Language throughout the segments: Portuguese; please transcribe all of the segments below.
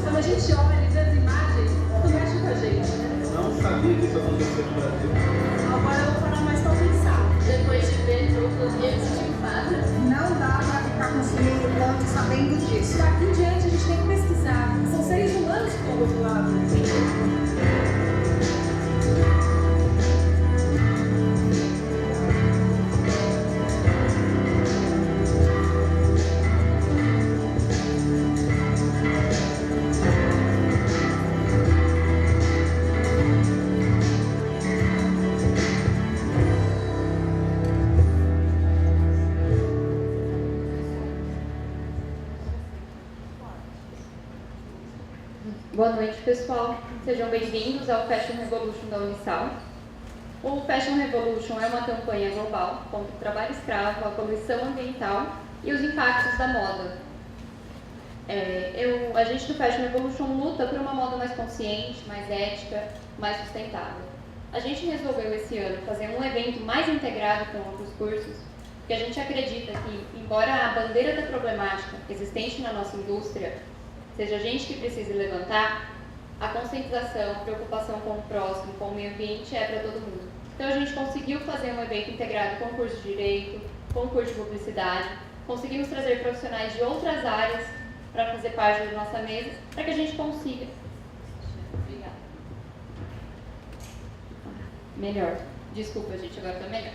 Quando a gente olha e vê as imagens, tudo mexe com a gente, né? Não sabia que isso acontecia no Brasil. Agora eu vou parar mais pra pensar. Depois de ver todos os dias de fada. Não dá pra ficar construindo ponto sabendo disso. Daqui em diante a gente tem que pesquisar. São seres humanos que estão do outro lado. Boa noite, pessoal. Sejam bem-vindos ao Fashion Revolution da Unisal. O Fashion Revolution é uma campanha global contra o trabalho escravo, a poluição ambiental e os impactos da moda. A gente do Fashion Revolution luta por uma moda mais consciente, mais ética, mais sustentável. A gente resolveu esse ano fazer um evento mais integrado com outros cursos, porque a gente acredita que, embora a bandeira da problemática existente na nossa indústria seja a gente que precise levantar, a conscientização, a preocupação com o próximo, com o meio ambiente é para todo mundo. Então a gente conseguiu fazer um evento integrado com curso de Direito, com curso de Publicidade, conseguimos trazer profissionais de outras áreas para fazer parte da nossa mesa, para que a gente consiga... Obrigada. Melhor. Desculpa, gente, agora está melhor.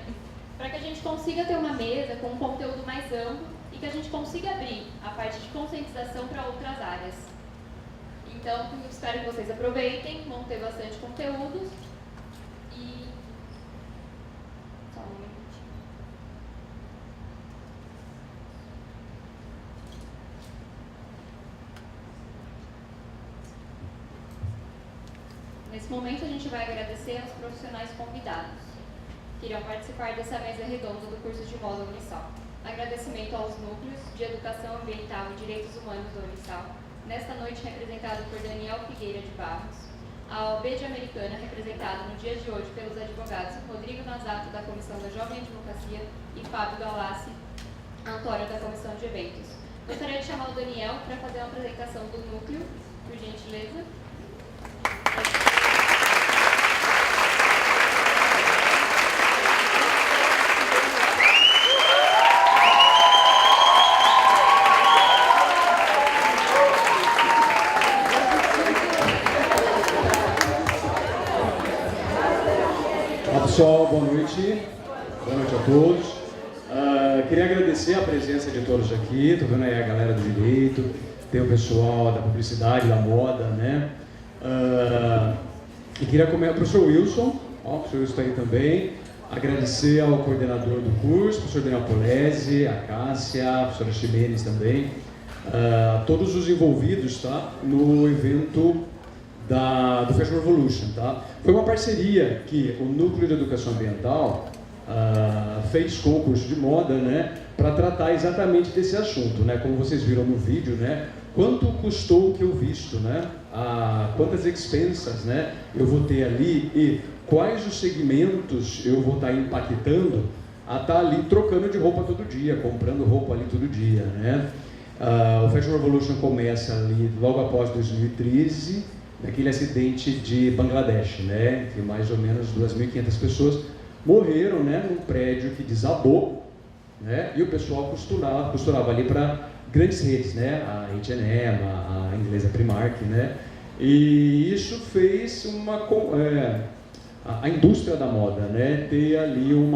Para que a gente consiga ter uma mesa com um conteúdo mais amplo e que a gente consiga abrir a parte de conscientização para outras áreas. Então, eu espero que vocês aproveitem, vão ter bastante conteúdos e... Só um minutinho. Nesse momento, a gente vai agradecer aos profissionais convidados que irão participar dessa mesa redonda do curso de moda Unisal. Agradecimento aos núcleos de Educação Ambiental e Direitos Humanos da Unisal, nesta noite representado por Daniel Figueira de Barros, a OAB de Americana, representado no dia de hoje pelos advogados Rodrigo Nazato, da Comissão da Jovem Advocacia, e Fábio Galassi, Antônio, da Comissão de Eventos. Gostaria de chamar o Daniel para fazer uma apresentação do núcleo, por gentileza. Pessoal, boa noite a todos. Queria agradecer a presença de todos aqui. Estou vendo aí a galera do direito, tem o pessoal da publicidade, da moda, né? E queria começar o professor Wilson, o professor Wilson está aí também. Agradecer ao coordenador do curso, o professor Daniel Polese, a Cássia, a professora Ximenes também, a todos os envolvidos, tá, no evento do Fashion Revolution, tá? Foi uma parceria que o Núcleo de Educação Ambiental fez com o curso de moda, né, para tratar exatamente desse assunto, né? Como vocês viram no vídeo, né? Quanto custou o que eu visto, né? quantas expensas, né, eu vou ter ali e quais os segmentos eu vou estar impactando a estar ali trocando de roupa todo dia, comprando roupa ali todo dia, né? O Fashion Revolution começa ali logo após 2013, naquele acidente de Bangladesh, né? Que mais ou menos 2.500 pessoas morreram, né, num prédio que desabou, né? E o pessoal costurava ali para grandes redes, né? A H&M, a inglesa Primark, né? E isso fez a indústria da moda, né, ter ali um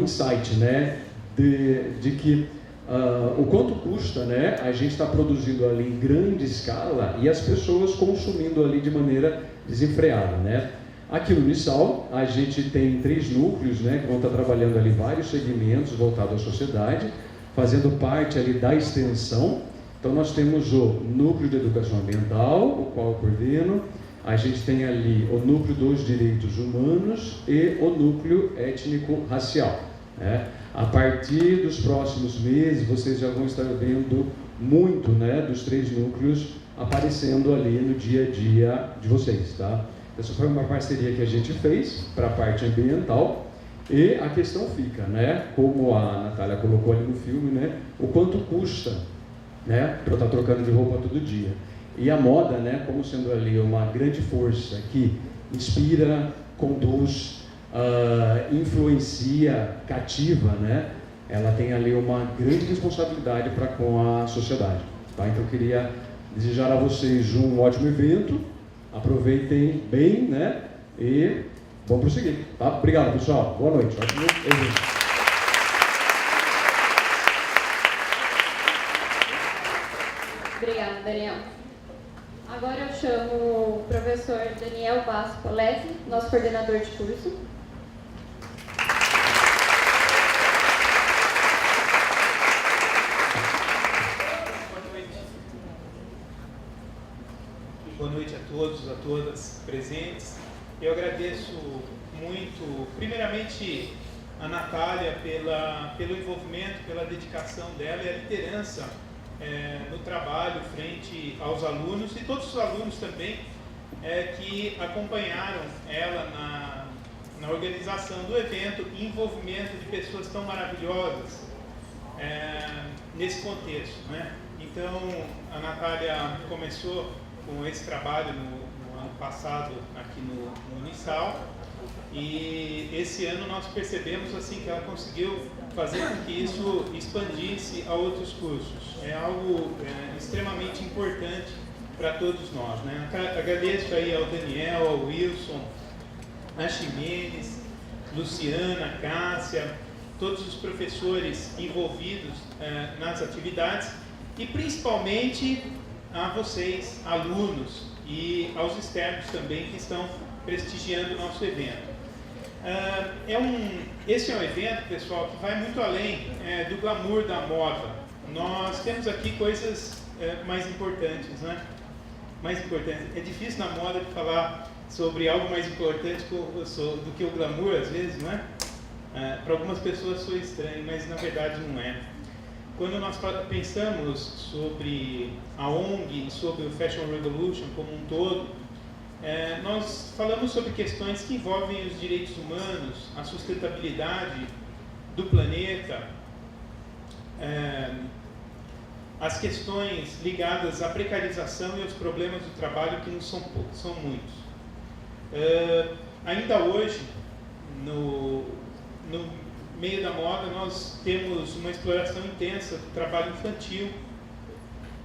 insight, né, de que o quanto custa, né, a gente está produzindo ali em grande escala e as pessoas consumindo ali de maneira desenfreada, né. Aqui no Unisal, a gente tem 3 núcleos, né, que vão estar trabalhando ali vários segmentos voltados à sociedade, fazendo parte ali da extensão. Então nós temos o núcleo de educação ambiental, o qual eu coordeno, a gente tem ali o núcleo dos direitos humanos e o núcleo étnico-racial, né? A partir dos próximos meses, vocês já vão estar vendo muito, né, dos 3 núcleos aparecendo ali no dia a dia de vocês, tá? Essa foi uma parceria que a gente fez para a parte ambiental e a questão fica, né, como a Natália colocou ali no filme, né, o quanto custa, né, para eu estar trocando de roupa todo dia. E a moda, né, como sendo ali uma grande força que inspira, conduz, influencia, cativa, né, ela tem ali uma grande responsabilidade para com a sociedade, tá? Então eu queria desejar a vocês um ótimo evento, aproveitem bem, né, e vamos prosseguir, tá? Obrigado, pessoal, boa noite, ótimo evento. Obrigada, Daniel. Agora eu chamo o professor Daniel Vasco Polesi, nosso coordenador de curso. Boa noite a todos, a todas presentes. Eu agradeço muito, primeiramente, a Natália pelo envolvimento, pela dedicação dela e a liderança no trabalho frente aos alunos e todos os alunos também que acompanharam ela na organização do evento e envolvimento de pessoas tão maravilhosas nesse contexto, né? Então, a Natália começou com esse trabalho no ano passado aqui no Unisal e esse ano nós percebemos assim que ela conseguiu fazer com que isso expandisse a outros cursos. É algo extremamente importante para todos nós, né? Agradeço aí ao Daniel, ao Wilson, a Ximenes, Luciana, Cássia, todos os professores envolvidos nas atividades e principalmente a vocês, alunos, e aos externos também que estão prestigiando o nosso evento. Esse é um evento, pessoal, que vai muito além do glamour da moda. Nós temos aqui coisas mais importantes, né? Mais importantes. É difícil na moda de falar sobre algo mais importante do que o glamour, às vezes, não é? Para algumas pessoas soa estranho, mas na verdade não é. Quando nós pensamos sobre a ONG, sobre o Fashion Revolution como um todo, nós falamos sobre questões que envolvem os direitos humanos, a sustentabilidade do planeta, as questões ligadas à precarização e aos problemas do trabalho, que não são poucos, são muitos. Ainda hoje, no meio da moda, nós temos uma exploração intensa do trabalho infantil,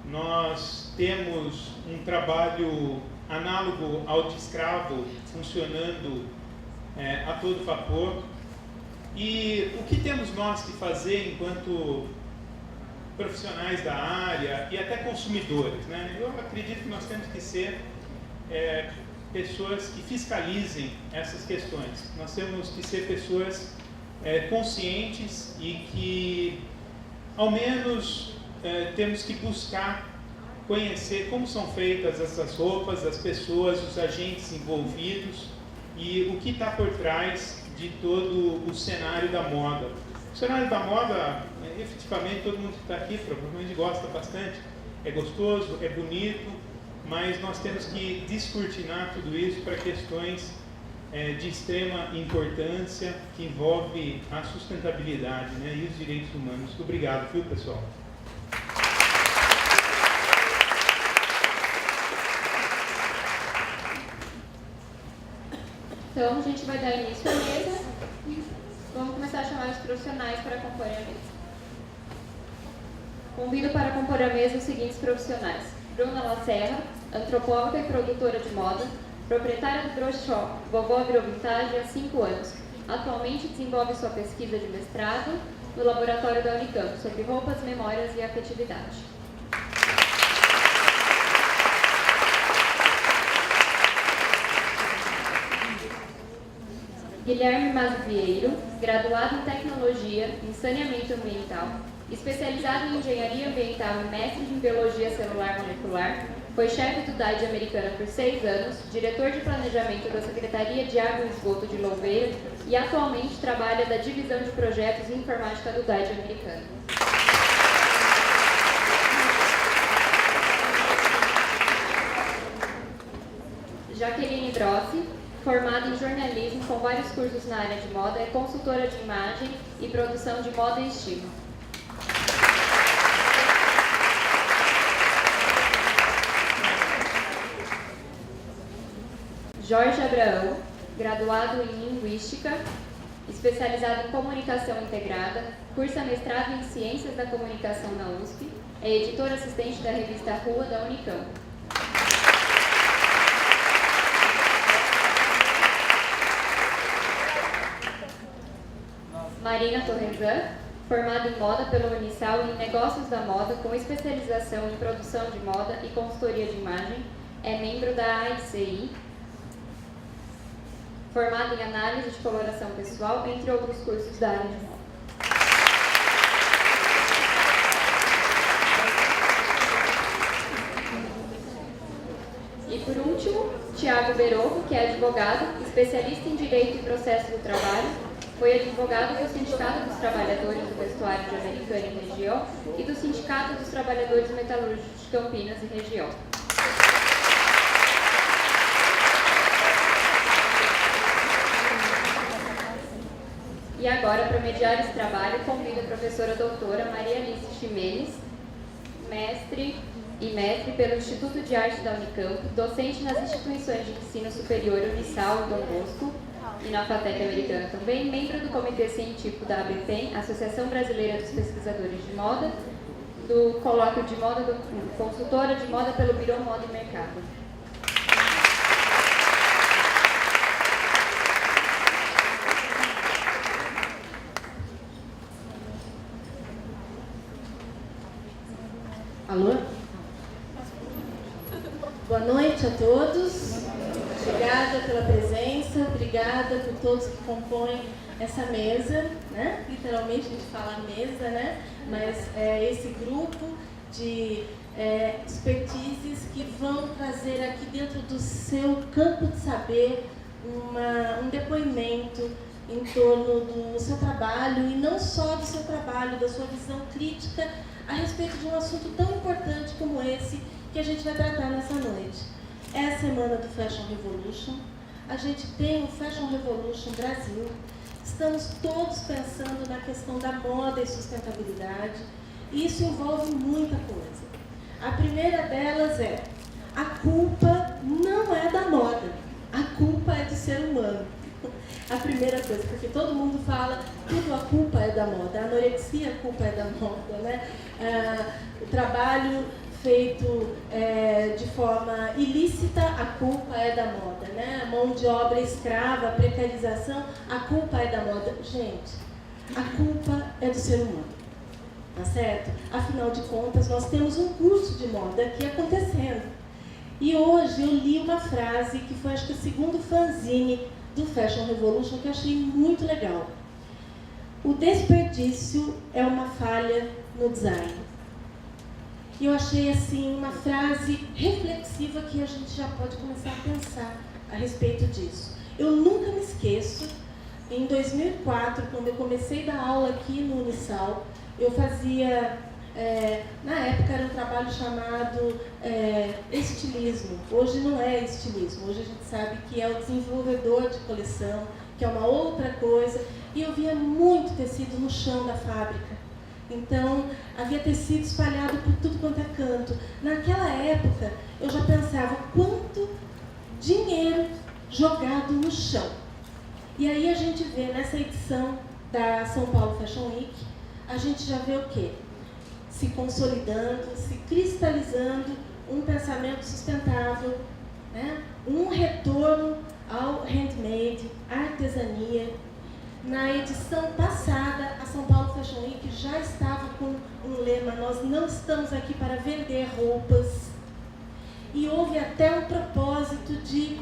nós temos um trabalho análogo ao de escravo funcionando a todo vapor. E o que temos nós que fazer enquanto profissionais da área e até consumidores, né? Eu acredito que nós temos que ser pessoas que fiscalizem essas questões. Nós temos que ser pessoas conscientes e que, ao menos, temos que buscar conhecer como são feitas essas roupas, as pessoas, os agentes envolvidos e o que está por trás de todo o cenário da moda. O cenário da moda, efetivamente, todo mundo que está aqui provavelmente gosta bastante, é gostoso, é bonito, mas nós temos que descortinar tudo isso para questões de extrema importância que envolve a sustentabilidade, né, e os direitos humanos. Obrigado, viu, pessoal? Então, a gente vai dar início à mesa. Vamos começar a chamar os profissionais para compor a mesa. Convido para compor a mesa os seguintes profissionais: Bruna Lacerra, antropóloga e produtora de moda, proprietária do Grow Shop Vovó Virou Vintage há 5 anos. Atualmente desenvolve sua pesquisa de mestrado no laboratório da Unicamp sobre roupas, memórias e afetividade. Guilherme Mazvieiro, graduado em Tecnologia em Saneamento Ambiental, especializado em Engenharia Ambiental e mestre em Biologia Celular Molecular, foi chefe do DAID Americana por 6 anos, diretor de Planejamento da Secretaria de Água e Esgoto de Louveira e atualmente trabalha da Divisão de Projetos e Informática do DAID Americana. Jaqueline Brossi, formada em jornalismo com vários cursos na área de moda, é consultora de imagem e produção de moda e estilo. Jorge Abraão, graduado em Linguística, especializado em Comunicação Integrada, cursa mestrado em Ciências da Comunicação na USP, é editor assistente da revista Rua da Unicamp. Marina Torrezan, formada em moda pela Unisal e em negócios da moda, com especialização em produção de moda e consultoria de imagem, é membro da AICI, formada em análise de coloração pessoal, entre outros cursos da área de moda. E por último, Tiago Berocco, que é advogado, especialista em Direito e Processo do Trabalho, foi advogado do Sindicato dos Trabalhadores do Vestuário de Americana e Região e do Sindicato dos Trabalhadores Metalúrgicos de Campinas e Região. E agora, para mediar esse trabalho, convido a professora doutora Maria Alice Ximenes, mestre pelo Instituto de Arte da Unicamp, docente nas instituições de ensino superior Unisal e Dom Bosco, e na FATEC Americana também, membro do Comitê Científico da ABPEM, Associação Brasileira dos Pesquisadores de Moda, do Colóquio de Moda, consultora de moda pelo Biro Moda e Mercado. Alô? Boa noite a todos. Obrigada pela presença, obrigada por todos que compõem essa mesa, né? Literalmente a gente fala mesa, né? Mas é esse grupo de expertises que vão trazer aqui dentro do seu campo de saber um depoimento em torno do seu trabalho, e não só do seu trabalho, da sua visão crítica a respeito de um assunto tão importante como esse que a gente vai tratar nessa noite. É a semana do Fashion Revolution, a gente tem o Fashion Revolution Brasil, estamos todos pensando na questão da moda e sustentabilidade, e isso envolve muita coisa. A primeira delas é: a culpa não é da moda, a culpa é do ser humano. A primeira coisa, porque todo mundo fala, tudo a culpa é da moda, a anorexia, a culpa é da moda, né? O trabalho feito de forma ilícita, a culpa é da moda, né? A mão de obra escrava, a precarização, a culpa é da moda. Gente, a culpa é do ser humano, tá certo? Afinal de contas, nós temos um curso de moda aqui acontecendo. E hoje eu li uma frase que foi, acho que, o segundo fanzine do Fashion Revolution, que eu achei muito legal. O desperdício é uma falha no design. E eu achei, assim, uma frase reflexiva que a gente já pode começar a pensar a respeito disso. Eu nunca me esqueço, em 2004, quando eu comecei a dar aula aqui no Unisal, eu fazia Na época era um trabalho chamado estilismo. Hoje não é estilismo, hoje a gente sabe que é o desenvolvedor de coleção, que é uma outra coisa. E eu via muito tecido no chão da fábrica. Então, havia tecido espalhado por tudo quanto é canto. Naquela época, eu já pensava quanto dinheiro jogado no chão. E aí a gente vê nessa edição da São Paulo Fashion Week, a gente já vê o quê? Se consolidando, se cristalizando um pensamento sustentável, né? Um retorno ao handmade, à artesania. Na edição passada, a São Paulo Fashion Week já estava com um lema: nós não estamos aqui para vender roupas. E houve até um propósito de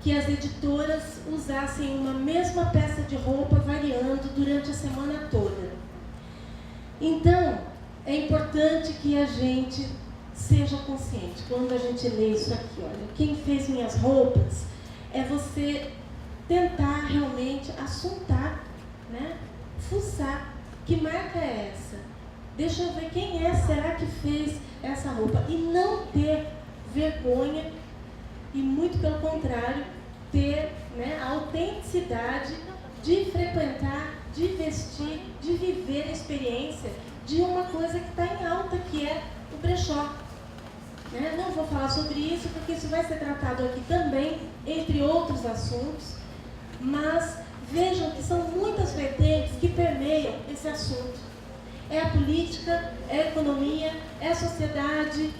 que as editoras usassem uma mesma peça de roupa variando durante a semana toda. Então, é importante que a gente seja consciente. Quando a gente lê isso aqui, olha, quem fez minhas roupas, é você tentar realmente assuntar, né? Fuçar. Que marca é essa? Deixa eu ver quem é, será que fez essa roupa? E não ter vergonha e, muito pelo contrário, ter, né, a autenticidade de frequentar, de vestir, de viver a experiência de uma coisa que está em alta, que é o brechó. Né? Não vou falar sobre isso, porque isso vai ser tratado aqui também, entre outros assuntos, mas vejam que são muitas vertentes que permeiam esse assunto. É a política, é a economia, é a sociedade,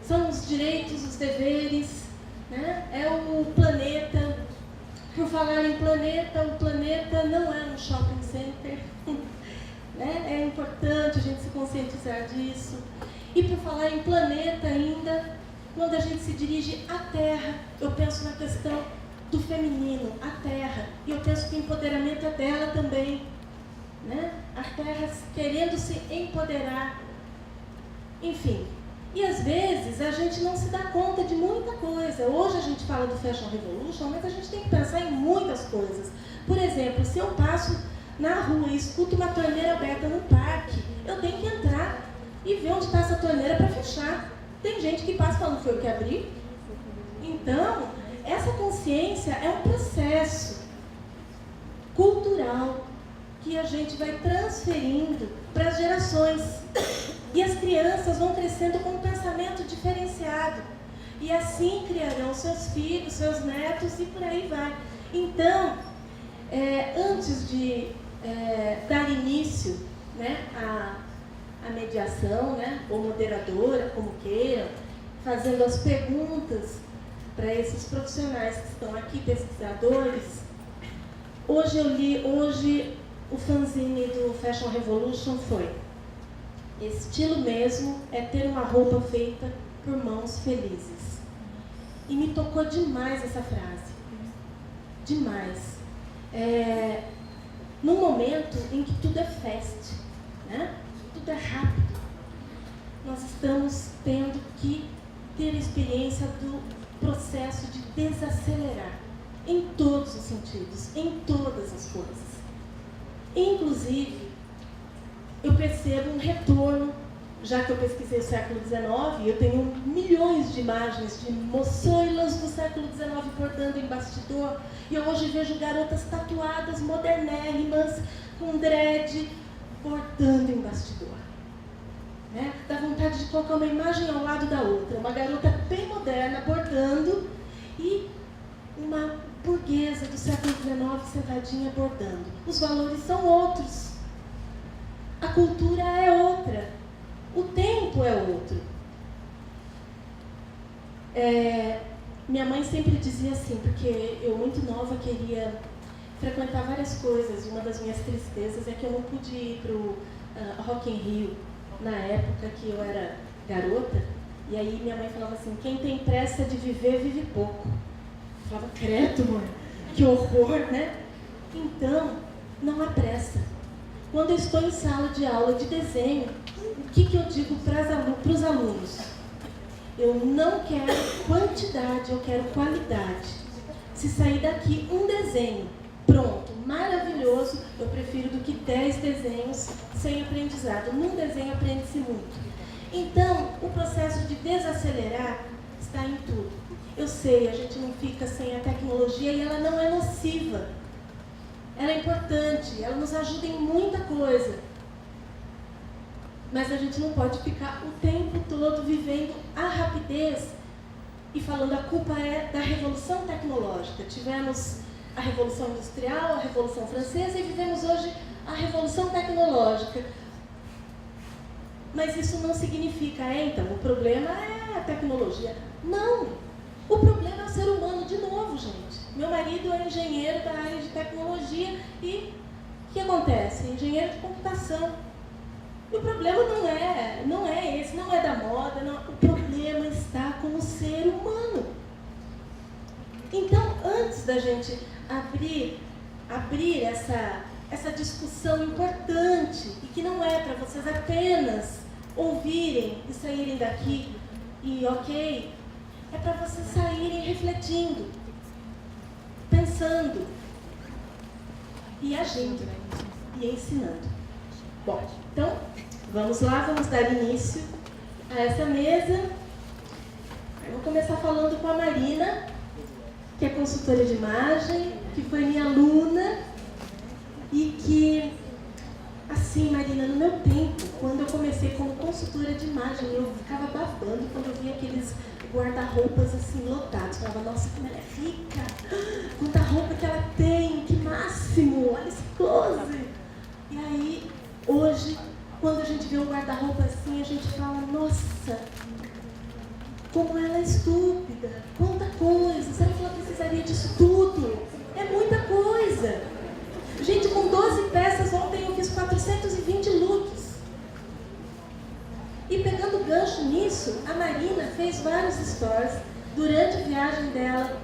são os direitos, os deveres, né? É o planeta. Por falar em planeta, o planeta não é um shopping center. Né? É importante a gente se conscientizar disso. E por falar em planeta ainda, quando a gente se dirige à Terra, eu penso na questão do feminino, a Terra. E eu penso que o empoderamento é dela também. Né? A Terra querendo se empoderar. Enfim. E às vezes a gente não se dá conta de muita coisa. Hoje a gente fala do Fashion Revolution, mas a gente tem que pensar em muitas coisas. Por exemplo, se eu passo na rua e escuto uma torneira aberta no parque, eu tenho que entrar e ver onde está essa torneira para fechar. Tem gente que passa falando que foi eu que abri. Então, essa consciência é um processo cultural que a gente vai transferindo para as gerações. E as crianças vão crescendo com um pensamento diferenciado. E assim criarão seus filhos, seus netos e por aí vai. Então, antes de dar início, né, à mediação, né, ou moderadora, como queiram, fazendo as perguntas para esses profissionais que estão aqui, pesquisadores, hoje o fanzine do Fashion Revolution foi: estilo mesmo é ter uma roupa feita por mãos felizes. E me tocou demais essa frase. Demais. Num momento em que tudo é fast, né? Tudo é rápido, nós estamos tendo que ter a experiência do processo de desacelerar, em todos os sentidos, em todas as coisas. Inclusive, eu percebo um retorno, já que eu pesquisei o século XIX, eu tenho milhões de imagens de moçoilas do século XIX bordando em bastidor, e eu hoje vejo garotas tatuadas, modernérrimas, com dread, bordando em bastidor. Né? Dá vontade de colocar uma imagem ao lado da outra, uma garota bem moderna bordando e uma burguesa do século XIX sentadinha bordando. Os valores são outros. A cultura é outra. O tempo é outro. Minha mãe sempre dizia assim, porque eu muito nova queria frequentar várias coisas, e uma das minhas tristezas é que eu não pude ir para o Rock in Rio na época que eu era garota, e aí minha mãe falava assim: quem tem pressa de viver, vive pouco. Eu falava: credo, mãe, que horror, né? Então, não há pressa. Quando eu estou em sala de aula de desenho, o que eu digo para os alunos? Eu não quero quantidade, eu quero qualidade. Se sair daqui um desenho pronto, maravilhoso, eu prefiro prefiro do que 10 desenhos sem aprendizado. Num desenho aprende-se muito. Então, o processo de desacelerar está em tudo. Eu sei, a gente não fica sem a tecnologia e ela não é nociva. Ela é importante, ela nos ajuda em muita coisa. Mas a gente não pode ficar o tempo todo vivendo a rapidez e falando a culpa é da revolução tecnológica. Tivemos a Revolução Industrial, a Revolução Francesa e vivemos hoje a Revolução Tecnológica. Mas isso não significa, então, o problema é a tecnologia. Não! O problema é o ser humano, de novo, gente. Meu marido é engenheiro da área de tecnologia e o que acontece? Engenheiro de computação. E o problema não é esse, não é da moda, não, o problema está com o ser humano. Então, antes da gente abrir essa discussão importante, e que não é para vocês apenas ouvirem e saírem daqui e ok, é para vocês saírem refletindo, pensando e agindo e ensinando. Bom, então, vamos lá, vamos dar início a essa mesa. Eu vou começar falando com a Marina, que é consultora de imagem, que foi minha aluna e que, assim, Marina, no meu tempo, quando eu comecei como consultora de imagem, eu ficava babando quando eu via aqueles guarda-roupas assim lotados. Eu falava, nossa, como ela é rica, quanta roupa que ela tem, que máximo, olha esse close. E aí, hoje, quando a gente vê um guarda-roupa assim, a gente fala, nossa, como ela é estúpida, quanta coisa, será que ela precisaria disso tudo? É muita coisa. Gente, com 12 peças, ontem eu fiz 420 looks. E pegando gancho nisso, a Marina fez vários stories durante a viagem dela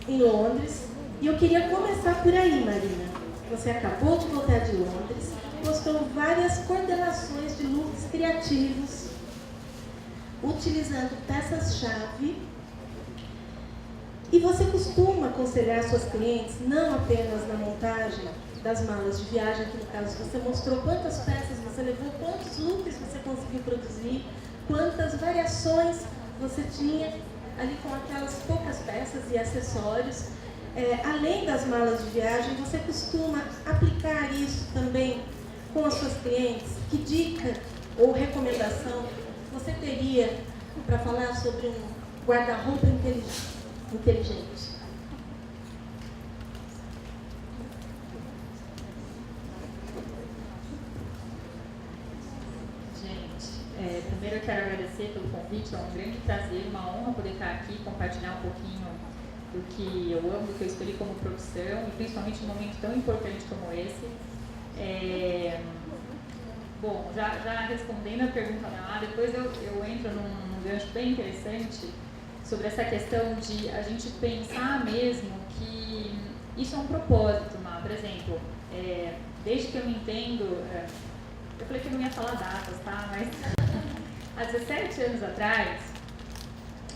em Londres. E eu queria começar por aí, Marina. Você acabou de voltar de Londres, postou várias coordenações de looks criativos, utilizando peças-chave. E você costuma aconselhar suas clientes, não apenas na montagem das malas de viagem, que no caso você mostrou quantas peças você levou, quantos looks você conseguiu produzir, quantas variações você tinha ali com aquelas poucas peças e acessórios. Além das malas de viagem, você costuma aplicar isso também com as suas clientes? Que dica ou recomendação você teria para falar sobre um guarda-roupa inteligente? Gente, primeiro eu quero agradecer pelo convite, é um grande prazer, uma honra poder estar aqui e compartilhar um pouquinho do que eu amo, do que eu escolhi como profissão, e principalmente num momento tão importante como esse. Bom, já respondendo a pergunta da Ana, depois eu entro num gancho bem interessante sobre essa questão de a gente pensar mesmo que isso é um propósito, Por exemplo, desde que eu me entendo, eu falei que eu não ia falar datas, tá? Mas há 17 anos atrás,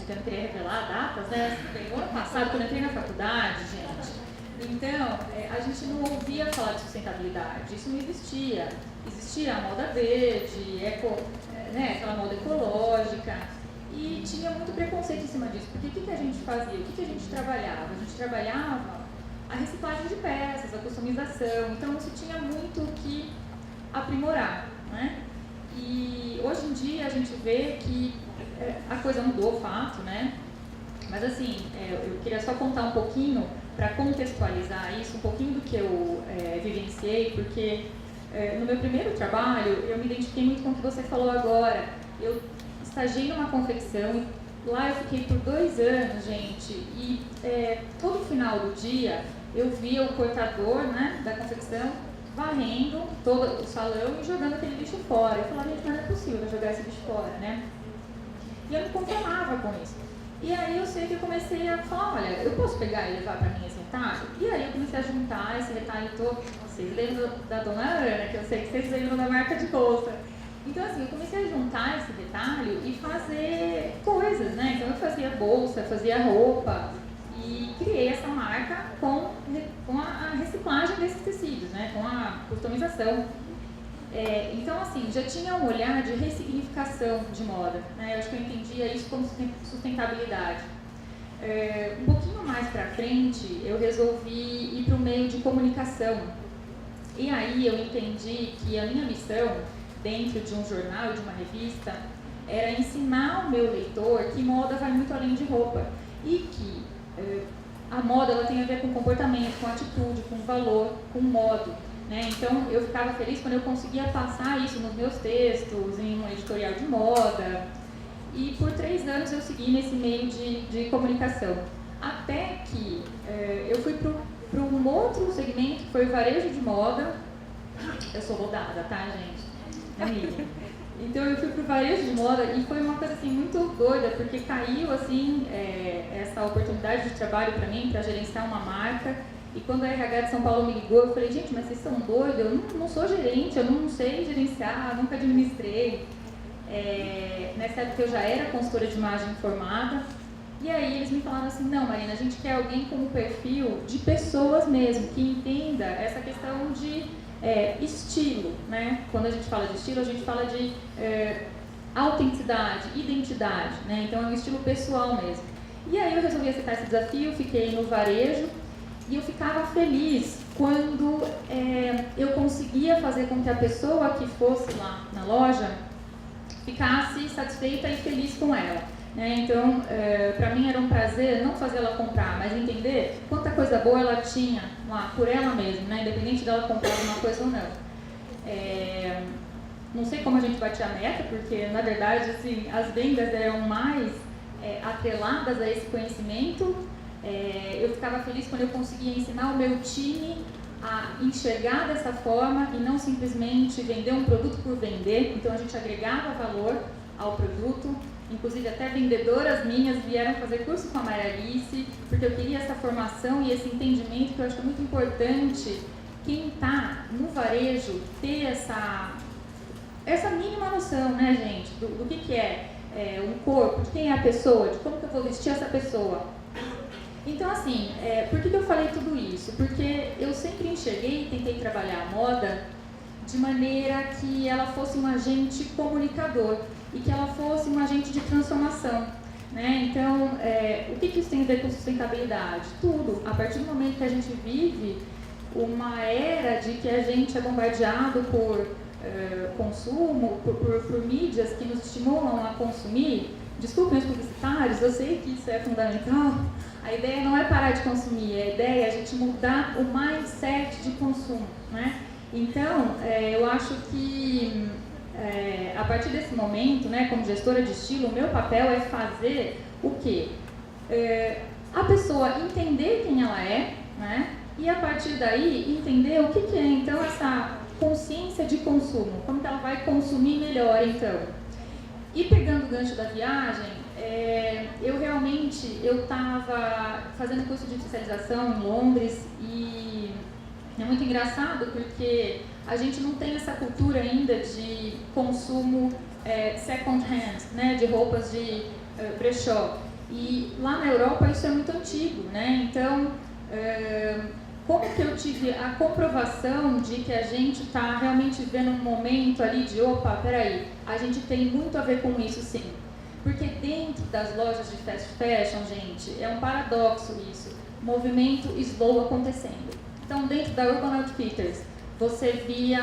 eu não queria revelar datas, né? No ano passado, quando eu entrei na faculdade, gente, então, a gente não ouvia falar de sustentabilidade, isso não existia. Existia a moda verde, aquela moda ecológica, e tinha muito preconceito em cima disso, porque o que a gente fazia? O que a gente trabalhava? A gente trabalhava a reciclagem de peças, a customização, então você tinha muito o que aprimorar, né? E hoje em dia a gente vê que a coisa mudou, fato, né? Mas assim, eu queria só contar um pouquinho, para contextualizar isso, um pouquinho do que eu vivenciei, porque no meu primeiro trabalho eu me identifiquei muito com o que você falou agora. Eu estagiei numa confecção e lá eu fiquei por 2 anos, gente, e todo final do dia eu via o cortador, né, da confecção varrendo todo o salão e jogando aquele lixo fora. Eu falava, gente, mas não é possível eu jogar esse lixo fora, né? E eu me conformava com isso. E aí eu sei que eu comecei a falar, olha, eu posso pegar e levar para mim esse retalho? E aí eu comecei a juntar esse retalho todo. Vocês lembram da Dona Ana, que eu sei que vocês lembram da marca de bolsa. Então assim, eu comecei a juntar esse retalho e fazer coisas, né? Então eu fazia bolsa, fazia roupa. e criei essa marca com a reciclagem desses tecidos, né? Com a customização. Então, assim, já tinha um olhar de ressignificação de moda, né? Eu acho que eu entendia isso como sustentabilidade. Um pouquinho mais para frente, eu resolvi ir para o meio de comunicação. E aí eu entendi que a minha missão, dentro de um jornal, de uma revista, era ensinar o meu leitor que moda vai muito além de roupa. E que a moda ela tem a ver com comportamento, com atitude, com valor, com modo. Né? Então, eu ficava feliz quando eu conseguia passar isso nos meus textos, em um editorial de moda. E por 3 anos eu segui nesse meio de comunicação. Até que eu fui para um outro segmento, que foi o varejo de moda. Eu sou rodada, tá, gente? Amiga. Então, eu fui para o varejo de moda e foi uma coisa assim, muito doida, porque caiu assim, essa oportunidade de trabalho para mim, para gerenciar uma marca. E quando a RH de São Paulo me ligou, eu falei, gente, mas vocês são doidos? Eu não sou gerente, eu não sei gerenciar, nunca administrei. Nessa época eu já era consultora de imagem formada. E aí eles me falaram assim, não, Marina, a gente quer alguém com um perfil de pessoas mesmo, que entenda essa questão de estilo, né? Quando a gente fala de estilo, a gente fala de autenticidade, identidade, né? Então é um estilo pessoal mesmo. E aí eu resolvi aceitar esse desafio, fiquei no varejo. E eu ficava feliz quando eu conseguia fazer com que a pessoa que fosse lá na loja ficasse satisfeita e feliz com ela. Né? Então, para mim era um prazer não fazer ela comprar, mas entender quanta coisa boa ela tinha lá por ela mesma, né? Independente dela comprar alguma coisa ou não. Não sei como a gente batia a meta, porque na verdade assim, as vendas eram mais atreladas a esse conhecimento. Eu ficava feliz quando eu conseguia ensinar o meu time a enxergar dessa forma e não simplesmente vender um produto por vender. Então a gente agregava valor ao produto, inclusive até vendedoras minhas vieram fazer curso com a Marialice, porque eu queria essa formação e esse entendimento que eu acho muito importante. Quem está no varejo ter essa mínima noção, né, gente, do que é um corpo, de quem é a pessoa, de como que eu vou vestir essa pessoa. Então, assim, por que eu falei tudo isso? Porque eu sempre enxerguei e tentei trabalhar a moda de maneira que ela fosse um agente comunicador e que ela fosse um agente de transformação. Né? Então, o que isso tem a ver com sustentabilidade? Tudo. A partir do momento que a gente vive uma era de que a gente é bombardeado por consumo, por mídias que nos estimulam a consumir. Desculpem os publicitários, eu sei que isso é fundamental. A ideia não é parar de consumir, a ideia é a gente mudar o mindset de consumo, né? Então, eu acho que a partir desse momento, né, como gestora de estilo, o meu papel é fazer o quê? A pessoa entender quem ela é, né? E a partir daí entender o que é então essa consciência de consumo, como que ela vai consumir melhor então. E pegando o gancho da viagem, eu estava fazendo curso de especialização em Londres e é muito engraçado porque a gente não tem essa cultura ainda de consumo second hand, né, de roupas de brechó. E lá na Europa isso é muito antigo, né? Então, como que eu tive a comprovação de que a gente está realmente vivendo um momento ali de opa, peraí, a gente tem muito a ver com isso sim. Porque dentro das lojas de fast fashion, gente, é um paradoxo isso, movimento slow acontecendo. Então, dentro da Urban Outfitters, você via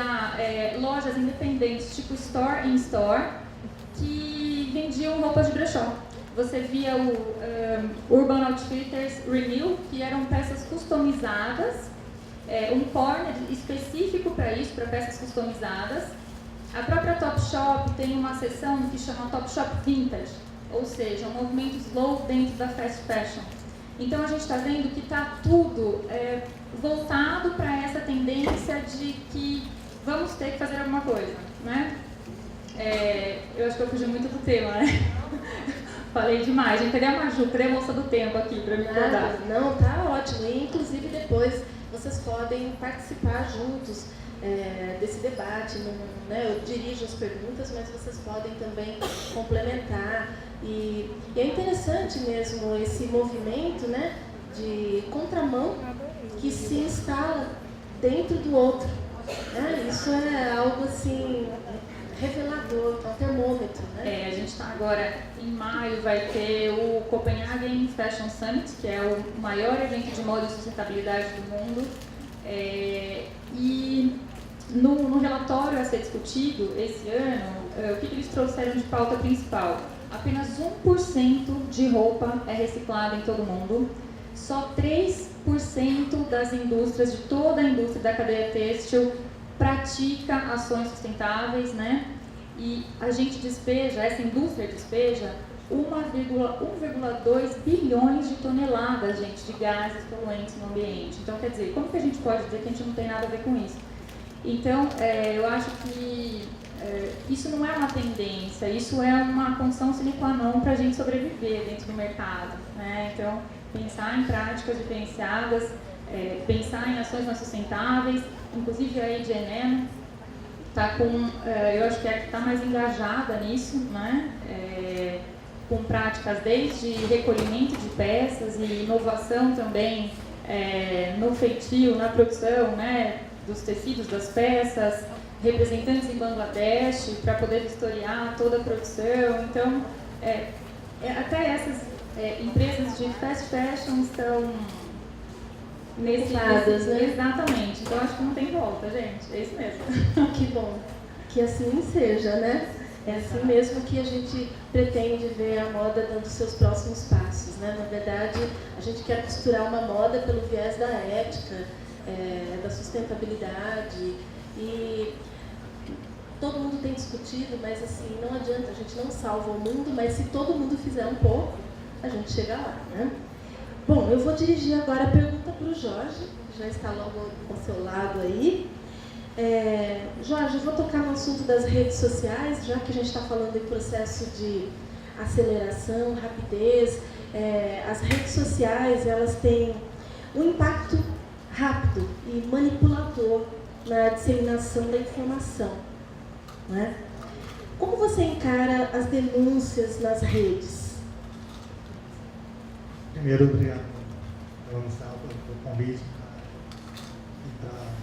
lojas independentes, tipo Store in Store, que vendiam roupas de brechó. Você via o Urban Outfitters Renew, que eram peças customizadas, um corner específico para isso, para peças customizadas. A própria Topshop tem uma seção que chama Topshop Vintage, ou seja, um movimento slow dentro da fast fashion. Então a gente está vendo que está tudo voltado para essa tendência de que vamos ter que fazer alguma coisa, né? Eu acho que eu fugi muito do tema, né? Falei demais, gente. Cadê a Maju? Cadê a moça do tempo aqui para me acordar? Não, tá ótimo. E inclusive depois vocês podem participar juntos desse debate. Né? Eu dirijo as perguntas, mas vocês podem também complementar. E é interessante mesmo esse movimento, né, de contramão que se instala dentro do outro. Isso é algo assim revelador, é um termômetro. A gente está agora em maio, vai ter o Copenhagen Fashion Summit, que é o maior evento de moda e sustentabilidade do mundo. E no relatório a ser discutido esse ano, o que eles trouxeram de pauta principal? Apenas 1% de roupa é reciclada em todo o mundo. Só 3% das indústrias, de toda a indústria da cadeia têxtil, pratica ações sustentáveis, né? E a gente despeja, essa indústria despeja 1,2 bilhões de toneladas, gente, de gases poluentes no ambiente. Então, quer dizer, como que a gente pode dizer que a gente não tem nada a ver com isso? Então, eu acho que isso não é uma tendência, isso é uma condição sine qua non para a gente sobreviver dentro do mercado, né? Então, pensar em práticas diferenciadas, pensar em ações mais sustentáveis, inclusive a H&M está com, eu acho que está mais engajada nisso, né? Com práticas desde recolhimento de peças e inovação também no feitio, na produção, né, dos tecidos, das peças, representantes em Bangladesh para poder vistoriar toda a produção. Então, até essas empresas de fast fashion estão nesse né? Exatamente. Então, acho que não tem volta, gente. É isso mesmo. Que bom. Que assim seja, né? É assim mesmo que a gente pretende ver a moda dando seus próximos passos, né? Na verdade, a gente quer costurar uma moda pelo viés da ética, da sustentabilidade, e todo mundo tem discutido, mas assim, não adianta, a gente não salva o mundo, mas se todo mundo fizer um pouco, a gente chega lá, né? Bom, eu vou dirigir agora a pergunta para o Jorge, que já está logo ao seu lado aí. Jorge, eu vou tocar no assunto das redes sociais, já que a gente está falando em processo de aceleração, rapidez. As redes sociais, elas têm um impacto rápido e manipulador na disseminação da informação, né? Como você encara as denúncias nas redes? Primeiro, obrigado pelo convite para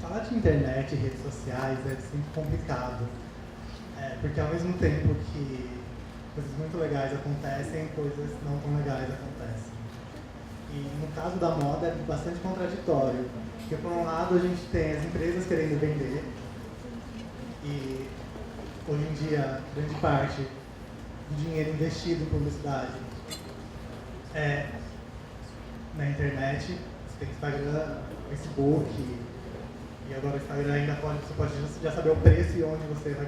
falar de internet e redes sociais é sempre complicado, porque ao mesmo tempo que coisas muito legais acontecem, coisas não tão legais acontecem. E no caso da moda é bastante contraditório, porque por um lado a gente tem as empresas querendo vender, e hoje em dia grande parte do dinheiro investido em publicidade na internet. Você tem Instagram, Facebook, e agora o Instagram ainda você pode já saber o preço e onde você vai,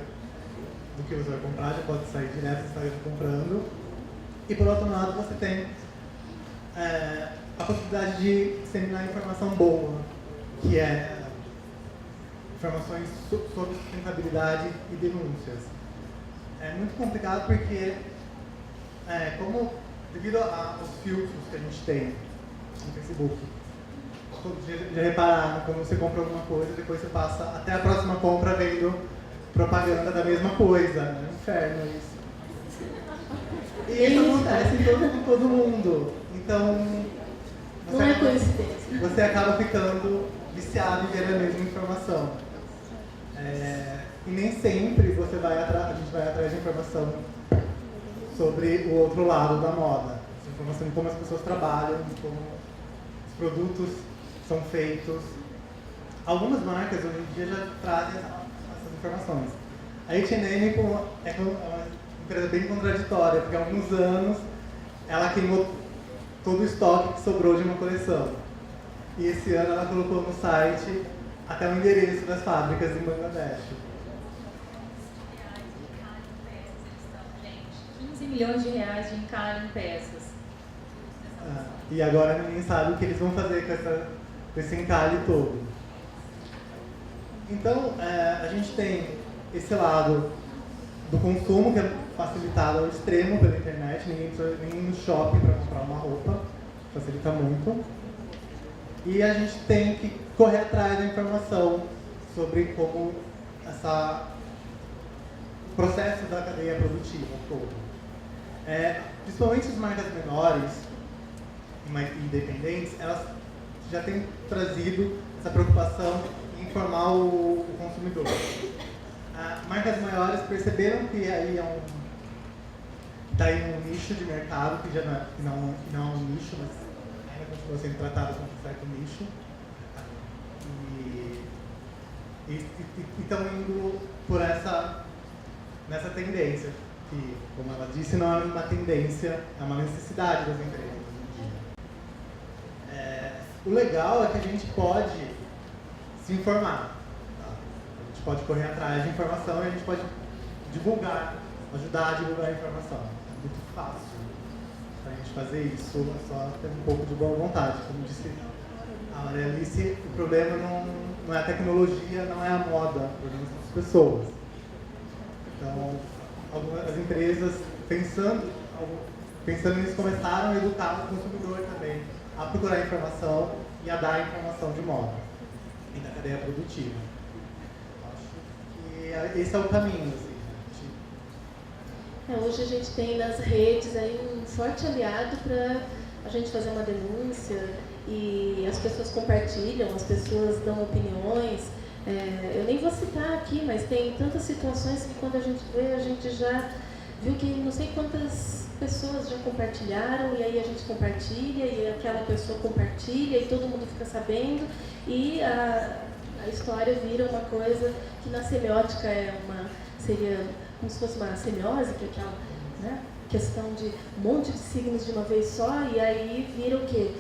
do que você vai comprar, já pode sair direto do Instagram comprando. E por outro lado você tem a possibilidade de disseminar informação boa, que é informações sobre sustentabilidade e denúncias. É muito complicado porque, devido aos filtros que a gente tem no Facebook, já repararam, quando você compra alguma coisa, depois você passa até a próxima compra vendo propaganda da mesma coisa. É um inferno isso. E isso acontece com todo mundo. Então, não é coincidência. Você acaba ficando viciado em ver a mesma informação. E nem sempre a gente vai atrás de informação sobre o outro lado da moda. Informação de como as pessoas trabalham, de como os produtos são feitos. Algumas marcas hoje em dia já trazem essas informações. A H&M é uma empresa bem contraditória, porque há alguns anos ela queimou todo o estoque que sobrou de uma coleção. E esse ano ela colocou no site até o endereço das fábricas em Bangladesh. 15 milhões de reais de encalhe em peças. E agora ninguém sabe o que eles vão fazer com esse encalhe todo. Então, a gente tem esse lado do consumo, que é facilitado ao extremo pela internet. Ninguém precisa nem ir no shopping para comprar uma roupa, facilita muito. E a gente tem que correr atrás da informação sobre como o processo da cadeia produtiva todo. Principalmente as marcas menores e mais independentes, elas já têm trazido essa preocupação em informar o consumidor. Marcas maiores perceberam que aí está aí um nicho de mercado, que já não é um nicho, mas ainda continua sendo tratado como um certo nicho. E estão indo por nessa tendência, que, como ela disse, não é uma tendência, é uma necessidade das empresas. O legal é que a gente pode se informar. Tá? A gente pode correr atrás de informação e a gente pode divulgar, ajudar a divulgar a informação. É muito fácil para a gente fazer isso, é só ter um pouco de boa vontade. Como disse a Maria Alice, o problema não é a tecnologia, não é a moda, o problema são as pessoas. Então, algumas empresas, pensando nisso, começaram a educar o consumidor também a procurar informação e a dar informação de moda e da cadeia produtiva. Acho que esse é o caminho. Assim, hoje a gente tem nas redes aí um forte aliado para a gente fazer uma denúncia e as pessoas compartilham, as pessoas dão opiniões. Eu nem vou citar aqui, mas tem tantas situações que quando a gente vê, a gente já viu que não sei quantas pessoas já compartilharam, e aí a gente compartilha, e aquela pessoa compartilha, e todo mundo fica sabendo, e a história vira uma coisa que na semiótica seria como se fosse uma semiose, que é aquela, né, questão de um monte de signos de uma vez só, e aí vira o quê?